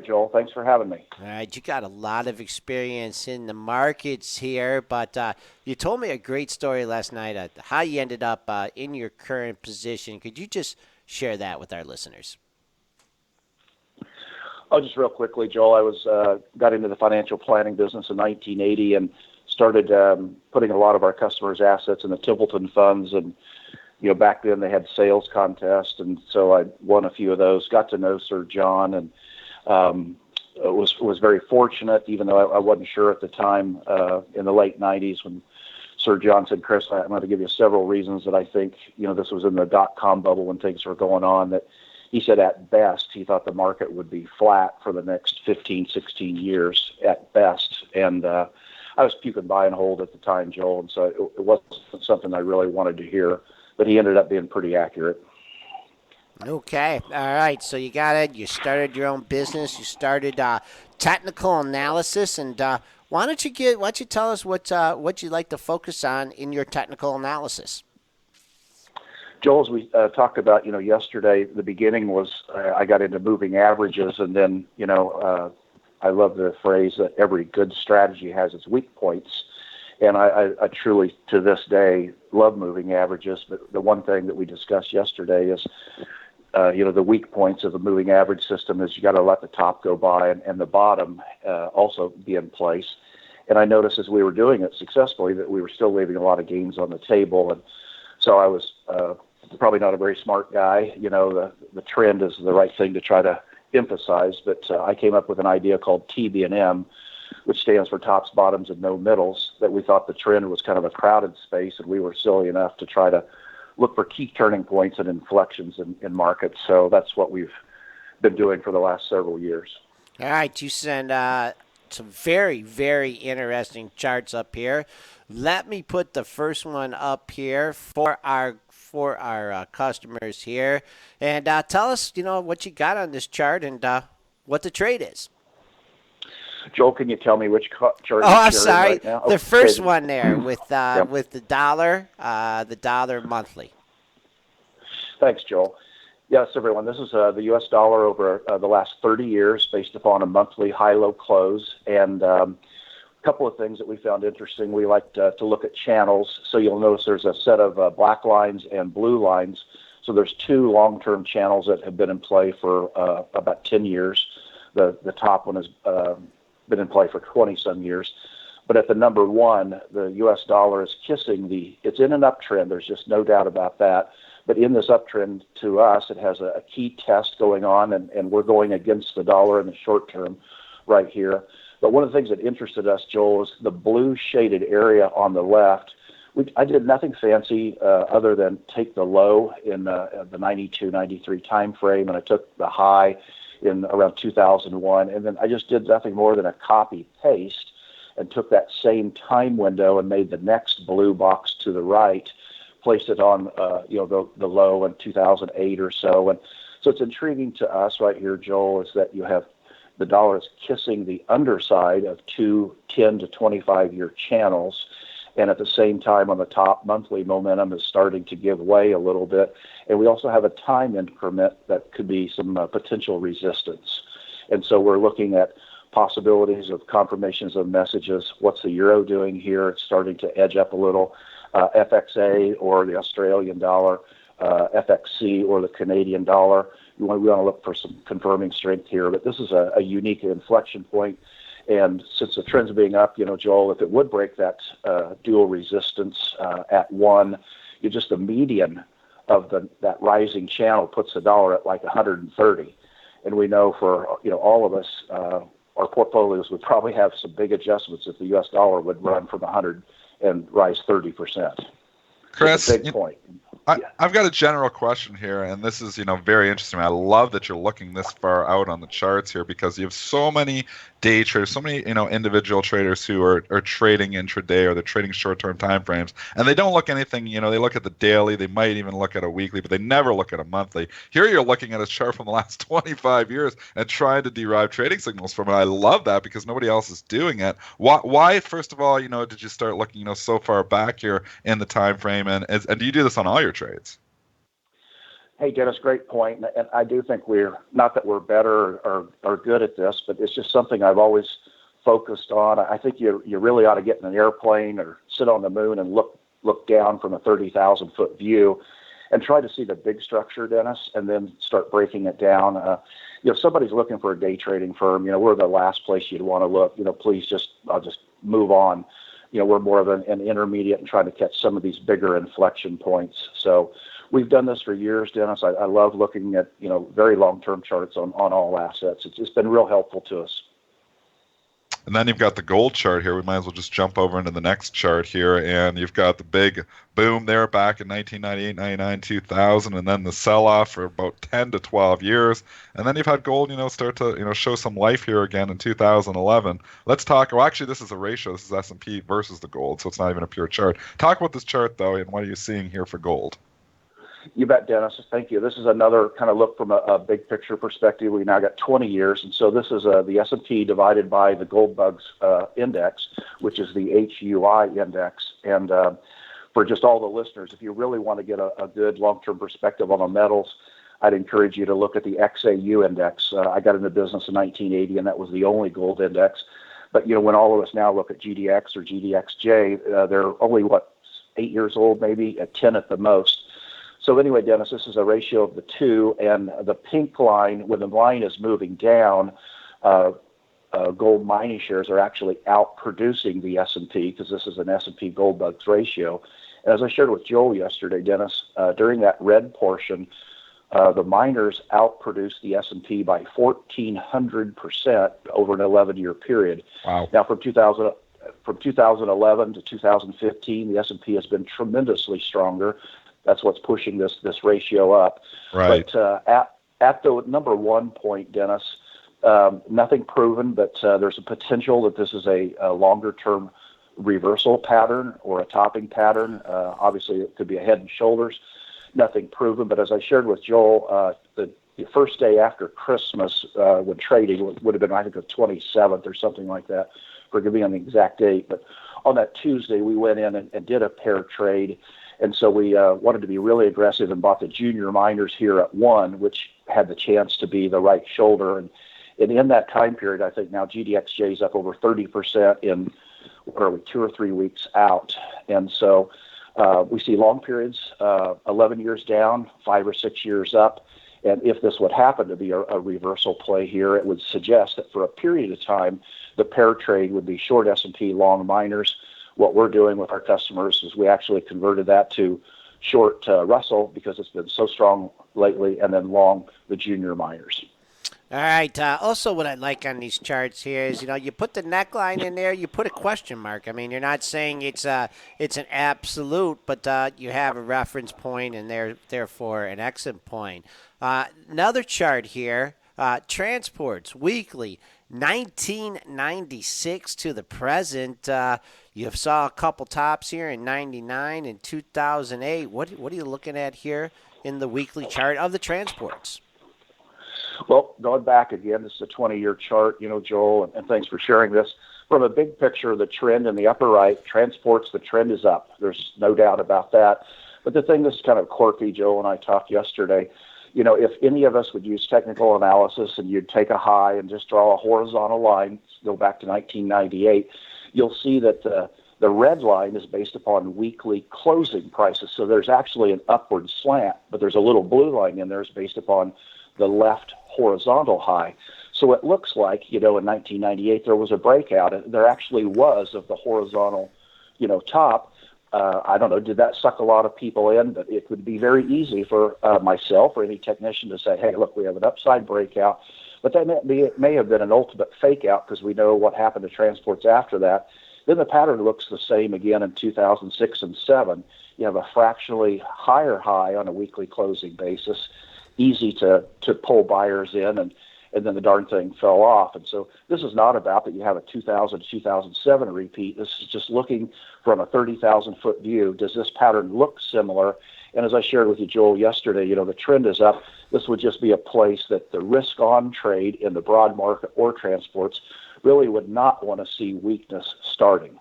Joel. Thanks for having me. All right, you got a lot of experience in the markets here, but you told me a great story last night how you ended up in your current position. Could you just share that with our listeners? Oh, just real quickly, Joel. I was got into the financial planning business in 1980 and started putting a lot of our customers' assets in the Templeton funds. And back then they had sales contests, and so I won a few of those. Got to know Sir John, and was very fortunate, even though I wasn't sure at the time in the late 90s when Sir John said, Chris, I'm going to give you several reasons that I think, this was in the dot-com bubble when things were going on, that he said at best he thought the market would be flat for the next 15, 16 years at best. And I was puking buy and hold at the time, Joel, and so it wasn't something I really wanted to hear, but he ended up being pretty accurate. Okay. All right. So you got it. You started your own business. You started technical analysis. And why don't you tell us what you like to focus on in your technical analysis? Joel, as we talked about, yesterday, the beginning was I got into moving averages, and then, I love the phrase that every good strategy has its weak points. And I truly, to this day, love moving averages. But the one thing that we discussed yesterday is, the weak points of the moving average system is you got to let the top go by and the bottom also be in place. And I noticed as we were doing it successfully that we were still leaving a lot of gains on the table. And so I was probably not a very smart guy. The trend is the right thing to try to emphasize. But I came up with an idea called TB&M, which stands for tops, bottoms, and no middles, that we thought the trend was kind of a crowded space, and we were silly enough to try to look for key turning points and inflections in markets. So that's what we've been doing for the last several years. All right, you send some very, very interesting charts up here. Let me put the first one up here for our customers here, and tell us, what you got on this chart and what the trade is. Joel, can you tell me which chart? Oh, I'm sorry. Right now? The first one there with the dollar monthly. Thanks, Joel. Yes, everyone. This is the U.S. dollar over the last 30 years based upon a monthly high-low close. And a couple of things that we found interesting. We like to look at channels. So you'll notice there's a set of black lines and blue lines. So there's two long-term channels that have been in play for about 10 years. The top one has been in play for 20-some years. But at the number one, the U.S. dollar is kissing it's in an uptrend. There's just no doubt about that. But in this uptrend, to us, it has a key test going on, and we're going against the dollar in the short term right here. But one of the things that interested us, Joel, is the blue shaded area on the left. I did nothing fancy other than take the low in the 92, 93 time frame, and I took the high in around 2001, and then I just did nothing more than a copy paste and took that same time window and made the next blue box to the right, placed it on the low in 2008 or so. And so it's intriguing to us right here, Joel, is that you have the dollar is kissing the underside of two 10 to 25-year channels. And at the same time, on the top, monthly momentum is starting to give way a little bit. And we also have a time increment that could be some potential resistance. And so we're looking at possibilities of confirmations of messages. What's the euro doing here? It's starting to edge up a little. FXA or the Australian dollar, FXC or the Canadian dollar. We want to look for some confirming strength here. But this is a unique inflection point. And since the trend's being up, Joel, if it would break that dual resistance at one, just the median of that rising channel puts the dollar at like 130. And we know for all of us, our portfolios would probably have some big adjustments if the U.S. dollar would run from 100 and rise 30%. Chris, big point. I've got a general question here, and this is, very interesting. I love that you're looking this far out on the charts here because you have so many day traders, so many, individual traders who are trading intraday or they're trading short-term time frames, and they don't look anything, they look at the daily, they might even look at a weekly, but they never look at a monthly. Here you're looking at a chart from the last 25 years and trying to derive trading signals from it. I love that because nobody else is doing it. Why first of all, did you start looking, so far back here in the time frame, and do you do this on all your trades? Hey, Dennis, great point. And I do think we're not that we're better or good at this, but it's just something I've always focused on. I think you really ought to get in an airplane or sit on the moon and look down from a 30,000-foot view and try to see the big structure, Dennis, and then start breaking it down. If somebody's looking for a day trading firm, we're the last place you'd want to look. Please I'll just move on. We're more of an intermediate and trying to catch some of these bigger inflection points. So we've done this for years, Dennis. I love looking at, very long-term charts on all assets. It's been real helpful to us. And then you've got the gold chart here. We might as well just jump over into the next chart here. And you've got the big boom there back in 1998, 99, 2000, and then the sell-off for about 10 to 12 years. And then you've had gold, start to, show some life here again in 2011. Let's talk. Well, actually, this is a ratio. This is S&P versus the gold, so it's not even a pure chart. Talk about this chart, though, and what are you seeing here for gold? You bet, Dennis. Thank you. This is another kind of look from a big picture perspective. We now got 20 years, and so this is the S&P divided by the Gold Bugs index, which is the HUI index. And for just all the listeners, if you really want to get a good long-term perspective on the metals, I'd encourage you to look at the XAU index. I got into business in 1980, and that was the only gold index. But when all of us now look at GDX or GDXJ, they're only 8 years old, maybe at 10 at the most. So anyway, Dennis, this is a ratio of the two, and the pink line, when the line is moving down, gold mining shares are actually outproducing the S&P because this is an S&P Gold Bugs ratio. And as I shared with Joel yesterday, Dennis, during that red portion, the miners outproduced the S&P by 1,400% over an 11-year period. Wow. Now, from 2011 to 2015, the S&P has been tremendously stronger. That's what's pushing this ratio up. Right. But at the number one point, Dennis, nothing proven, but there's a potential that this is a longer-term reversal pattern or a topping pattern. Obviously, it could be a head and shoulders. Nothing proven, but as I shared with Joel, the first day after Christmas when trading would have been, I think, the 27th or something like that. Forgive me on the exact date, but on that Tuesday, we went in and did a pair trade. And so we wanted to be really aggressive and bought the junior miners here at 1, which had the chance to be the right shoulder. And in that time period, I think now GDXJ is up over 30% in, what are we, 2 or 3 weeks out. And so we see long periods, 11 years down, 5 or 6 years up. And if this would happen to be a reversal play here, it would suggest that for a period of time, the pair trade would be short S&P, long miners. What we're doing with our customers is we actually converted that to short Russell because it's been so strong lately, and then long the junior miners. All right. Also, what I like on these charts here is, you put the neckline in there, you put a question mark. I mean, you're not saying it's an absolute, but you have a reference point and therefore an exit point. Another chart here, transports weekly, 1996 to the present. You saw a couple tops here in 99 and 2008. What are you looking at here in the weekly chart of the transports? Well, going back again, this is a 20-year chart, Joel, and thanks for sharing this. From a big picture, the trend in the upper right, transports, the trend is up. There's no doubt about that. But the thing that's kind of quirky, Joel and I talked yesterday, if any of us would use technical analysis and you'd take a high and just draw a horizontal line, go back to 1998, you'll see that the red line is based upon weekly closing prices. So there's actually an upward slant, but there's a little blue line in there is based upon the left horizontal high. So it looks like, in 1998, there was a breakout. There actually was of the horizontal, top. I don't know, did that suck a lot of people in? But it would be very easy for myself or any technician to say, hey, look, we have an upside breakout. But that may have been an ultimate fake out because we know what happened to transports after that. Then the pattern looks the same again in 2006 and 7. You have a fractionally higher high on a weekly closing basis, easy to pull buyers in, and then the darn thing fell off. And so this is not about that you have a 2000 2007 repeat. This is just looking from a 30,000-foot view. Does this pattern look similar? And as I shared with you, Joel, yesterday, the trend is up. This would just be a place that the risk-on trade in the broad market or transports really would not want to see weakness starting.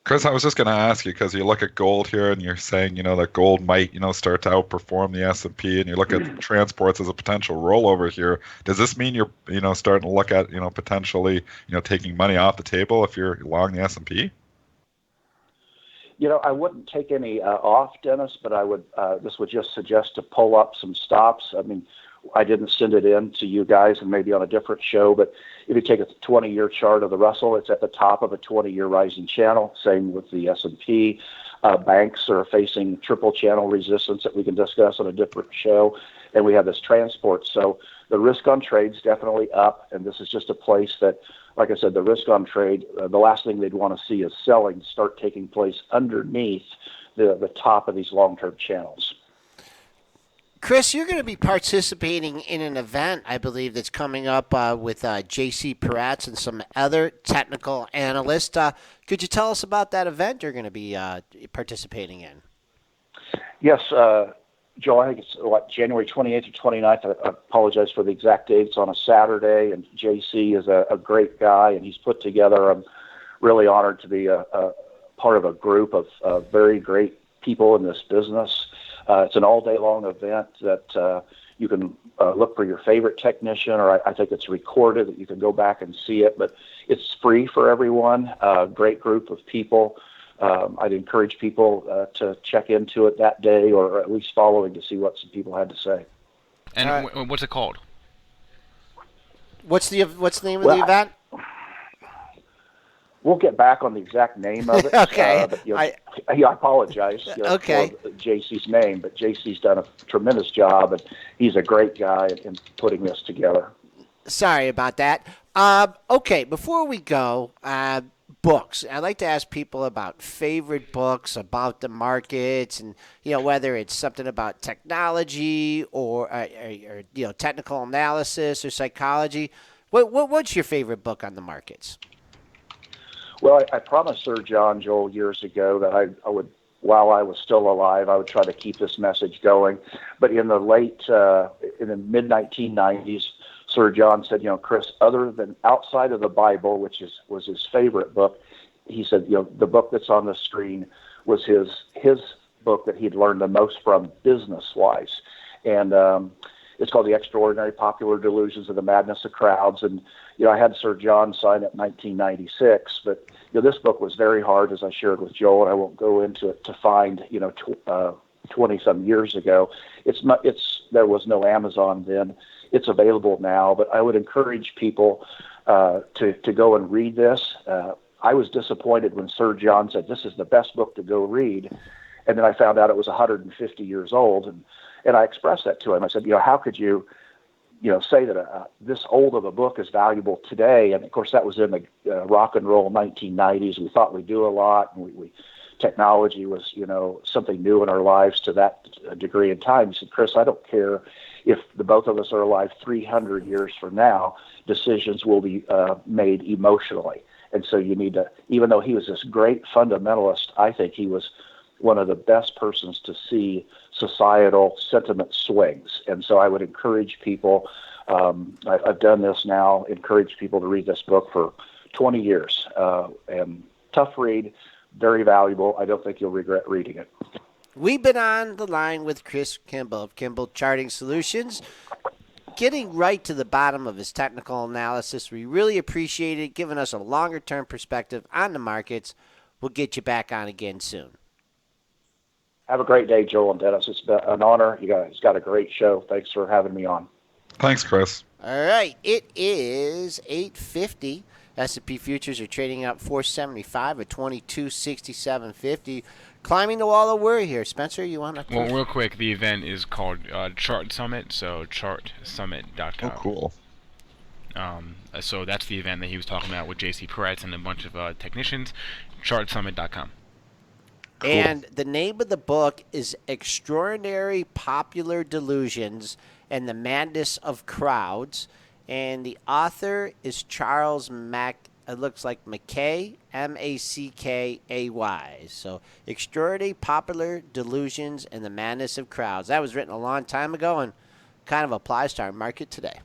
Chris, I was just going to ask you, because you look at gold here and you're saying, that gold might, start to outperform the S&P, and you look at transports as a potential rollover here. Does this mean you're, starting to look at, potentially, taking money off the table if you're long the S&P? I wouldn't take any off, Dennis, but I would. This would just suggest to pull up some stops. I mean, I didn't send it in to you guys, and maybe on a different show, but if you take a 20-year chart of the Russell, it's at the top of a 20-year rising channel. Same with the S&P. Banks are facing triple channel resistance that we can discuss on a different show, and we have this transport. So the risk on trade's definitely up, and this is just a place that, like I said, the risk on trade, the last thing they'd want to see is selling start taking place underneath the top of these long-term channels. Chris, you're going to be participating in an event, I believe, that's coming up with J.C. Peretz and some other technical analysts. Could you tell us about that event you're going to be participating in? Yes, Joe, I think it's January 28th or 29th. I apologize for the exact date. It's on a Saturday, and J.C. is a great guy, and he's put together. I'm really honored to be a part of a group of very great people in this business. It's an all-day-long event that you can look for your favorite technician, or I think it's recorded that you can go back and see it. But it's free for everyone, great group of people. I'd encourage people to check into it that day or at least following to see what some people had to say. And what's it called? What's the name of the event? We'll get back on the exact name of it. Okay. But, I apologize for JC's name, but JC's done a tremendous job, and he's a great guy in putting this together. Sorry about that. Okay, before we go, books. I like to ask people about favorite books about the markets, and whether it's something about technology or technical analysis or psychology. What's your favorite book on the markets? Well, I promised Sir John Joel years ago that I would, while I was still alive, I would try to keep this message going. But in the mid-1990s, Sir John said, Chris, other than outside of the Bible, which was his favorite book, he said, the book that's on the screen was his book that he'd learned the most from business-wise. And it's called The Extraordinary Popular Delusions of the Madness of Crowds. And, I had Sir John sign it in 1996, but, this book was very hard, as I shared with Joel, and I won't go into it, to find, 20-some years ago. There was no Amazon then. It's available now, but I would encourage people to go and read this. I was disappointed when Sir John said, this is the best book to go read. And then I found out it was 150 years old. And I expressed that to him. I said, how could you, say that this old of a book is valuable today? And of course, that was in the rock and roll 1990s. We thought we'd do a lot, and technology was, something new in our lives to that degree in time. He said, Chris, I don't care if the both of us are alive 300 years from now, decisions will be made emotionally. And so you need to, even though he was this great fundamentalist, I think he was one of the best persons to see societal sentiment swings. And so I would encourage people, I've done this now, encourage people to read this book for 20 years. And tough read, very valuable. I don't think you'll regret reading it. We've been on the line with Chris Kimball of Kimball Charting Solutions, getting right to the bottom of his technical analysis. We really appreciate it, giving us a longer-term perspective on the markets. We'll get you back on again soon. Have a great day, Joel and Dennis. It's been an honor. You guys got a great show. Thanks for having me on. Thanks, Chris. All right. It is 8:50. S&P futures are trading up 475 at 2267.50. Climbing the wall of worry here. Spencer, you want to? Well, real quick, the event is called Chart Summit, so chartsummit.com. Oh, cool. So that's the event that he was talking about with J.C. Peretz and a bunch of technicians. chartsummit.com. Cool. And the name of the book is Extraordinary Popular Delusions and the Madness of Crowds. And the author is Charles it looks like Mackay, Mackay. So Extraordinary Popular Delusions and the Madness of Crowds. That was written a long time ago and kind of applies to our market today.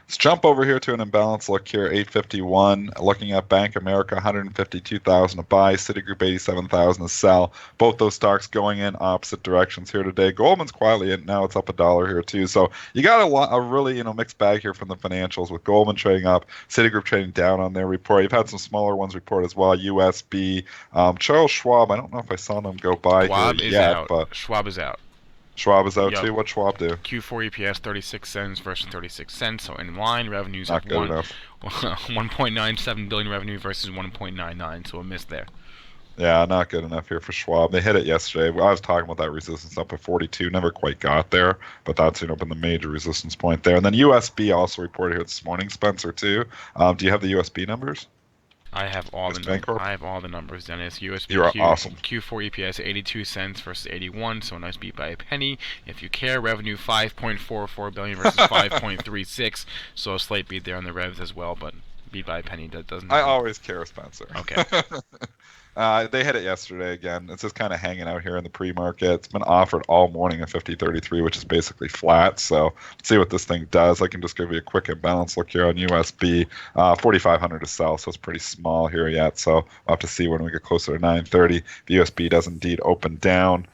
Let's jump over here to an imbalance look here, 851. Looking at Bank America, 152,000 to buy, Citigroup 87,000 to sell. Both those stocks going in opposite directions here today. Goldman's quietly in, now it's up $1 here too. So you got a really mixed bag here from the financials, with Goldman trading up, Citigroup trading down on their report. You've had some smaller ones report as well. USB, Charles Schwab. I don't know if I saw them go by Schwab here is yet, out. but Schwab is out. Schwab is out too. What'd Schwab do? Q4 EPS 36 cents versus 36 cents, so in line. Revenues Not of good enough. 1.97 billion revenue versus 1.99, so a miss there. Yeah, not good enough here for Schwab. They hit it yesterday. I was talking about that resistance up at 42. Never quite got there, but that's been the major resistance point there. And then USB also reported here this morning, Spencer too. Do you have the USB numbers? I have all the numbers, Dennis. USB You're awesome. Q4 EPS 82 cents versus 81, so a nice beat by a penny. If you care, revenue 5.44 billion versus 5.36, so a slight beat there on the revs as well, but beat by a penny doesn't. I always care, Spencer. Okay. They hit it yesterday again. It's just kind of hanging out here in the pre-market. It's been offered all morning at 50.33, which is basically flat. So let's see what this thing does. I can just give you a quick imbalance look here on USB. 4,500 to sell, so it's pretty small here yet. So we'll have to see when we get closer to 9:30. The USB does indeed open down.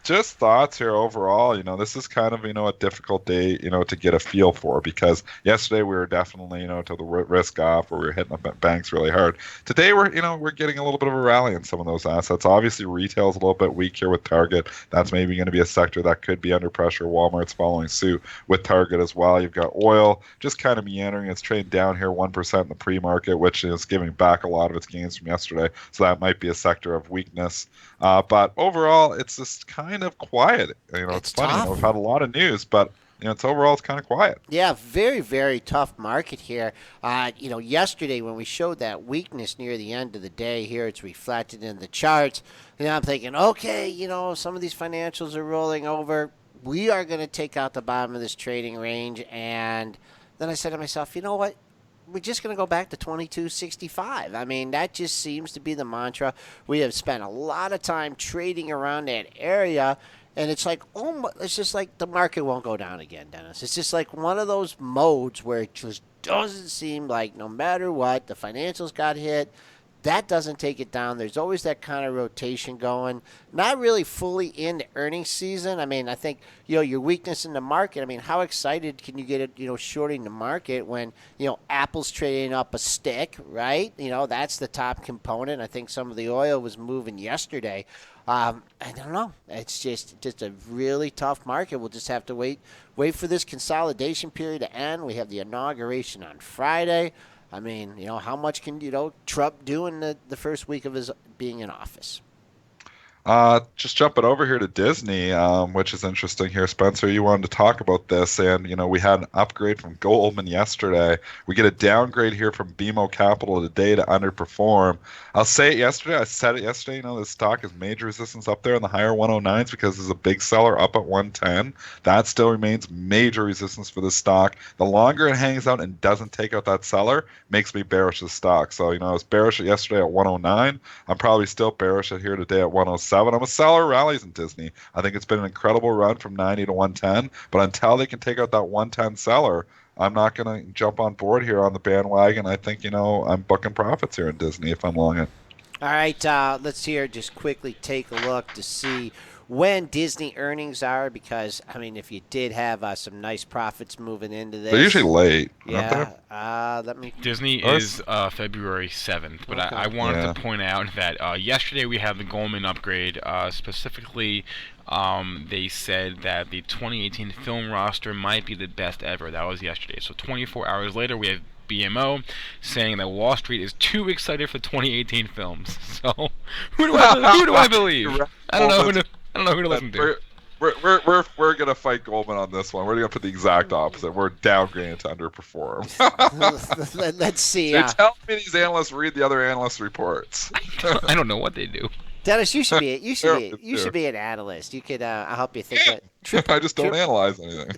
Just thoughts here overall. This is kind of a difficult day to get a feel for, because yesterday we were definitely to the risk off, where we were hitting up at banks really hard. Today we're getting a little bit of a rally in some of those assets. Obviously retail's a little bit weak here with Target. That's maybe going to be a sector that could be under pressure. Walmart's following suit with Target as well. You've got oil just kind of meandering. It's trading down here 1% in the pre-market, which is giving back a lot of its gains from yesterday. So that might be a sector of weakness. But overall, it's just kind of quiet. It's funny. We've had a lot of news, but it's kind of quiet. Yeah, very, very tough market here. Yesterday when we showed that weakness near the end of the day here, it's reflected in the charts. I'm thinking, okay, some of these financials are rolling over. We are going to take out the bottom of this trading range. And then I said to myself, you know what? We're just going to go back to 2265. I mean, that just seems to be the mantra. We have spent a lot of time trading around that area, and it's like, it's just like the market won't go down again, Dennis. It's just like one of those modes where it just doesn't seem like, no matter what, the financials got hit, That doesn't take it down. There's always that kind of rotation going. Not really fully into earnings season. I mean, I think, your weakness in the market. I mean, how excited can you get it, shorting the market when, Apple's trading up a stick, right? That's the top component. I think some of the oil was moving yesterday. I don't know. It's just a really tough market. We'll just have to wait for this consolidation period to end. We have the inauguration on Friday. I mean, how much can, Trump do in the first week of his being in office? Just jumping over here to Disney, which is interesting here, Spencer. You wanted to talk about this, and we had an upgrade from Goldman yesterday. We get a downgrade here from BMO Capital today to underperform. I'll say it yesterday. I said it yesterday. The stock is major resistance up there in the higher 109s because there's a big seller up at 110. That still remains major resistance for the stock. The longer it hangs out and doesn't take out that seller, makes me bearish the stock. So I was bearish yesterday at 109. I'm probably still bearish here today at 107. I'm a seller rallies in Disney. I think it's been an incredible run from 90 to 110, but until they can take out that 110 seller, I'm not going to jump on board here on the bandwagon. I think, I'm booking profits here in Disney if I'm long it. All right, let's just quickly take a look to see when Disney earnings are, because, I mean, if you did have some nice profits moving into this. They're usually late. Yeah. Let me. Disney is February 7th, but okay. I wanted to point out that yesterday we had the Goldman upgrade. Specifically, they said that the 2018 film roster might be the best ever. That was yesterday. So 24 hours later, we have BMO saying that Wall Street is too excited for 2018 films. So who do I believe? I don't know who to listen to. We're gonna fight Goldman on this one. We're gonna put the exact opposite. We're downgrading to underperform. Let's see. They're telling me these analysts read the other analysts' reports. I don't know what they do. Dennis, you should be an analyst. You could I'll help you think. I just don't analyze anything.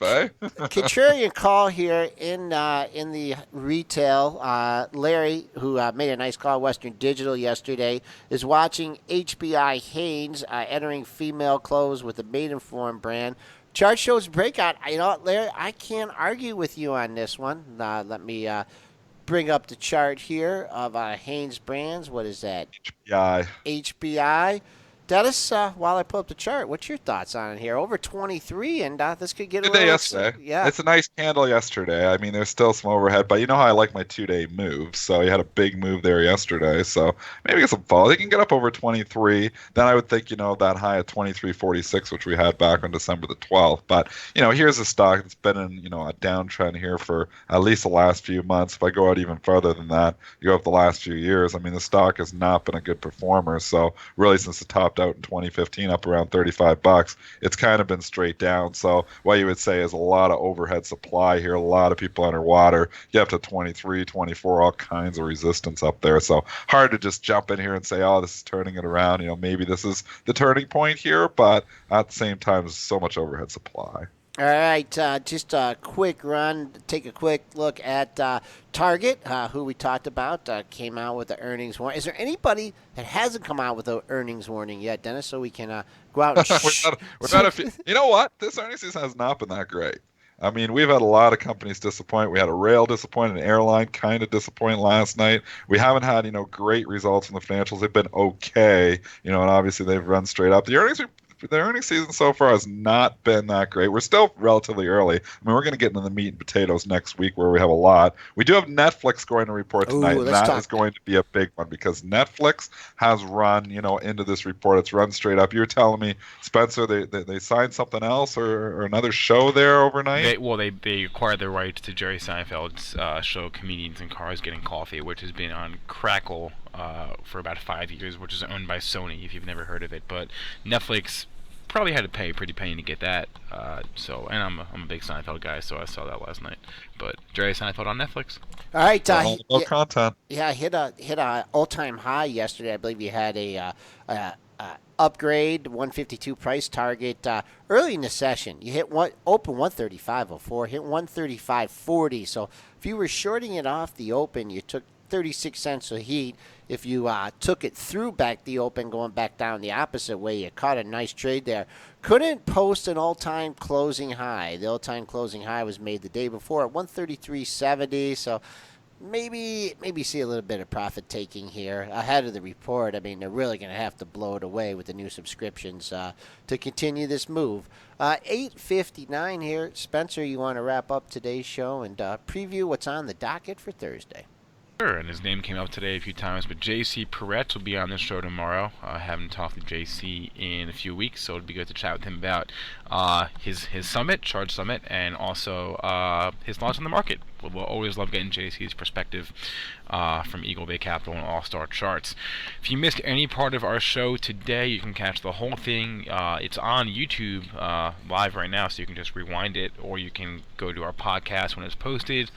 Contrarian call here in the retail. Larry, who made a nice call, Western Digital yesterday, is watching HBI Hanes entering female clothes with the Maidenform brand. Chart shows breakout. Larry, I can't argue with you on this one. Let me bring up the chart here of Hanes brands. What is that? HBI. Dennis, while I pull up the chart, what's your thoughts on it here? Over 23, and this could get a little... yesterday. Yeah. It's a nice candle yesterday. I mean, there's still some overhead, but you know how I like my 2-day moves. So you had a big move there yesterday. So maybe get some fall. They can get up over 23. Then I would think, that high at 23.46, which we had back on December the 12th. But, here's a stock that's been in, a downtrend here for at least the last few months. If I go out even further than that, you go up the last few years. I mean, the stock has not been a good performer. So really, since the top out in 2015 up around $35, it's kind of been straight down. So what you would say is a lot of overhead supply here, a lot of people underwater. You have to 23, 24, all kinds of resistance up there. So hard to just jump in here and say, oh, this is turning it around. Maybe this is the turning point here, but at the same time, there's so much overhead supply. All right, just a quick run. Take a quick look at Target, who we talked about, came out with the earnings warning. Is there anybody that hasn't come out with an earnings warning yet, Dennis, so we can go out and You know what? This earnings season has not been that great. I mean, we've had a lot of companies disappoint. We had a rail disappoint, an airline kind of disappoint last night. We haven't had, great results in the financials. They've been okay, and obviously they've run straight up. The earnings season so far has not been that great. We're still relatively early. I mean, we're going to get into the meat and potatoes next week where we have a lot. We do have Netflix going to report tonight, and that is going to be a big one because Netflix has run, into this report. It's run straight up. You were telling me, Spencer, they signed something else or another show there overnight? They acquired the rights to Jerry Seinfeld's show Comedians in Cars Getting Coffee, which has been on Crackle for about 5 years, which is owned by Sony, if you've never heard of it. But Netflix probably had to pay a pretty penny to get that. And I'm a big Seinfeld guy, so I saw that last night. But Jerry Seinfeld on Netflix. All right, content. Yeah, hit a all-time high yesterday. I believe you had a upgrade 152 price target early in the session. You hit open 135.04, hit 135.40. So if you were shorting it off the open, you took 36 cents a heat. If you took it through back the open, going back down the opposite way, you caught a nice trade there. Couldn't post an all-time closing high. The all-time closing high was made the day before at 133.70. So maybe see a little bit of profit taking here ahead of the report. I mean, they're really going to have to blow it away with the new subscriptions to continue this move. 8:59 here. Spencer, you want to wrap up today's show and preview what's on the docket for Thursday? Sure, and his name came up today a few times, but JC Perret will be on the show tomorrow. I haven't talked to JC in a few weeks, so it'd be good to chat with him about his summit, Charge Summit, and also his launch on the market. We'll always love getting JC's perspective from Eagle Bay Capital and All-Star Charts. If you missed any part of our show today, you can catch the whole thing. It's on YouTube live right now, so you can just rewind it, or you can go to our podcast when it's posted.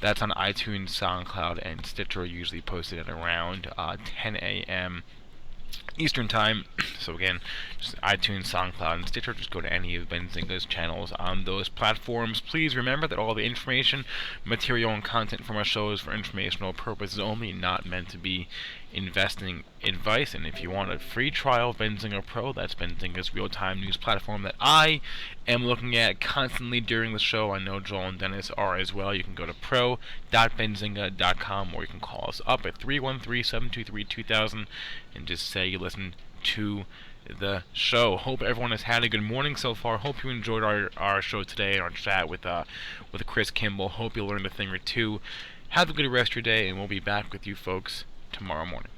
That's on iTunes, SoundCloud, and Stitcher, usually posted at around 10 a.m. Eastern Time. So again, just iTunes, SoundCloud, and Stitcher. Just go to any of Benzinga's channels on those platforms. Please remember that all the information, material, and content from our show is for informational purposes only, not meant to be investing advice. And if you want a free trial of Benzinga Pro, that's Benzinga's real-time news platform that I am looking at constantly during the show. I know Joel and Dennis are as well. You can go to pro.benzinga.com, or you can call us up at 313-723-2000 and just say you listen to the show. Hope everyone has had a good morning so far. Hope you enjoyed our show today and our chat with Chris Kimball. Hope you learned a thing or two. Have a good rest of your day, and we'll be back with you folks tomorrow morning.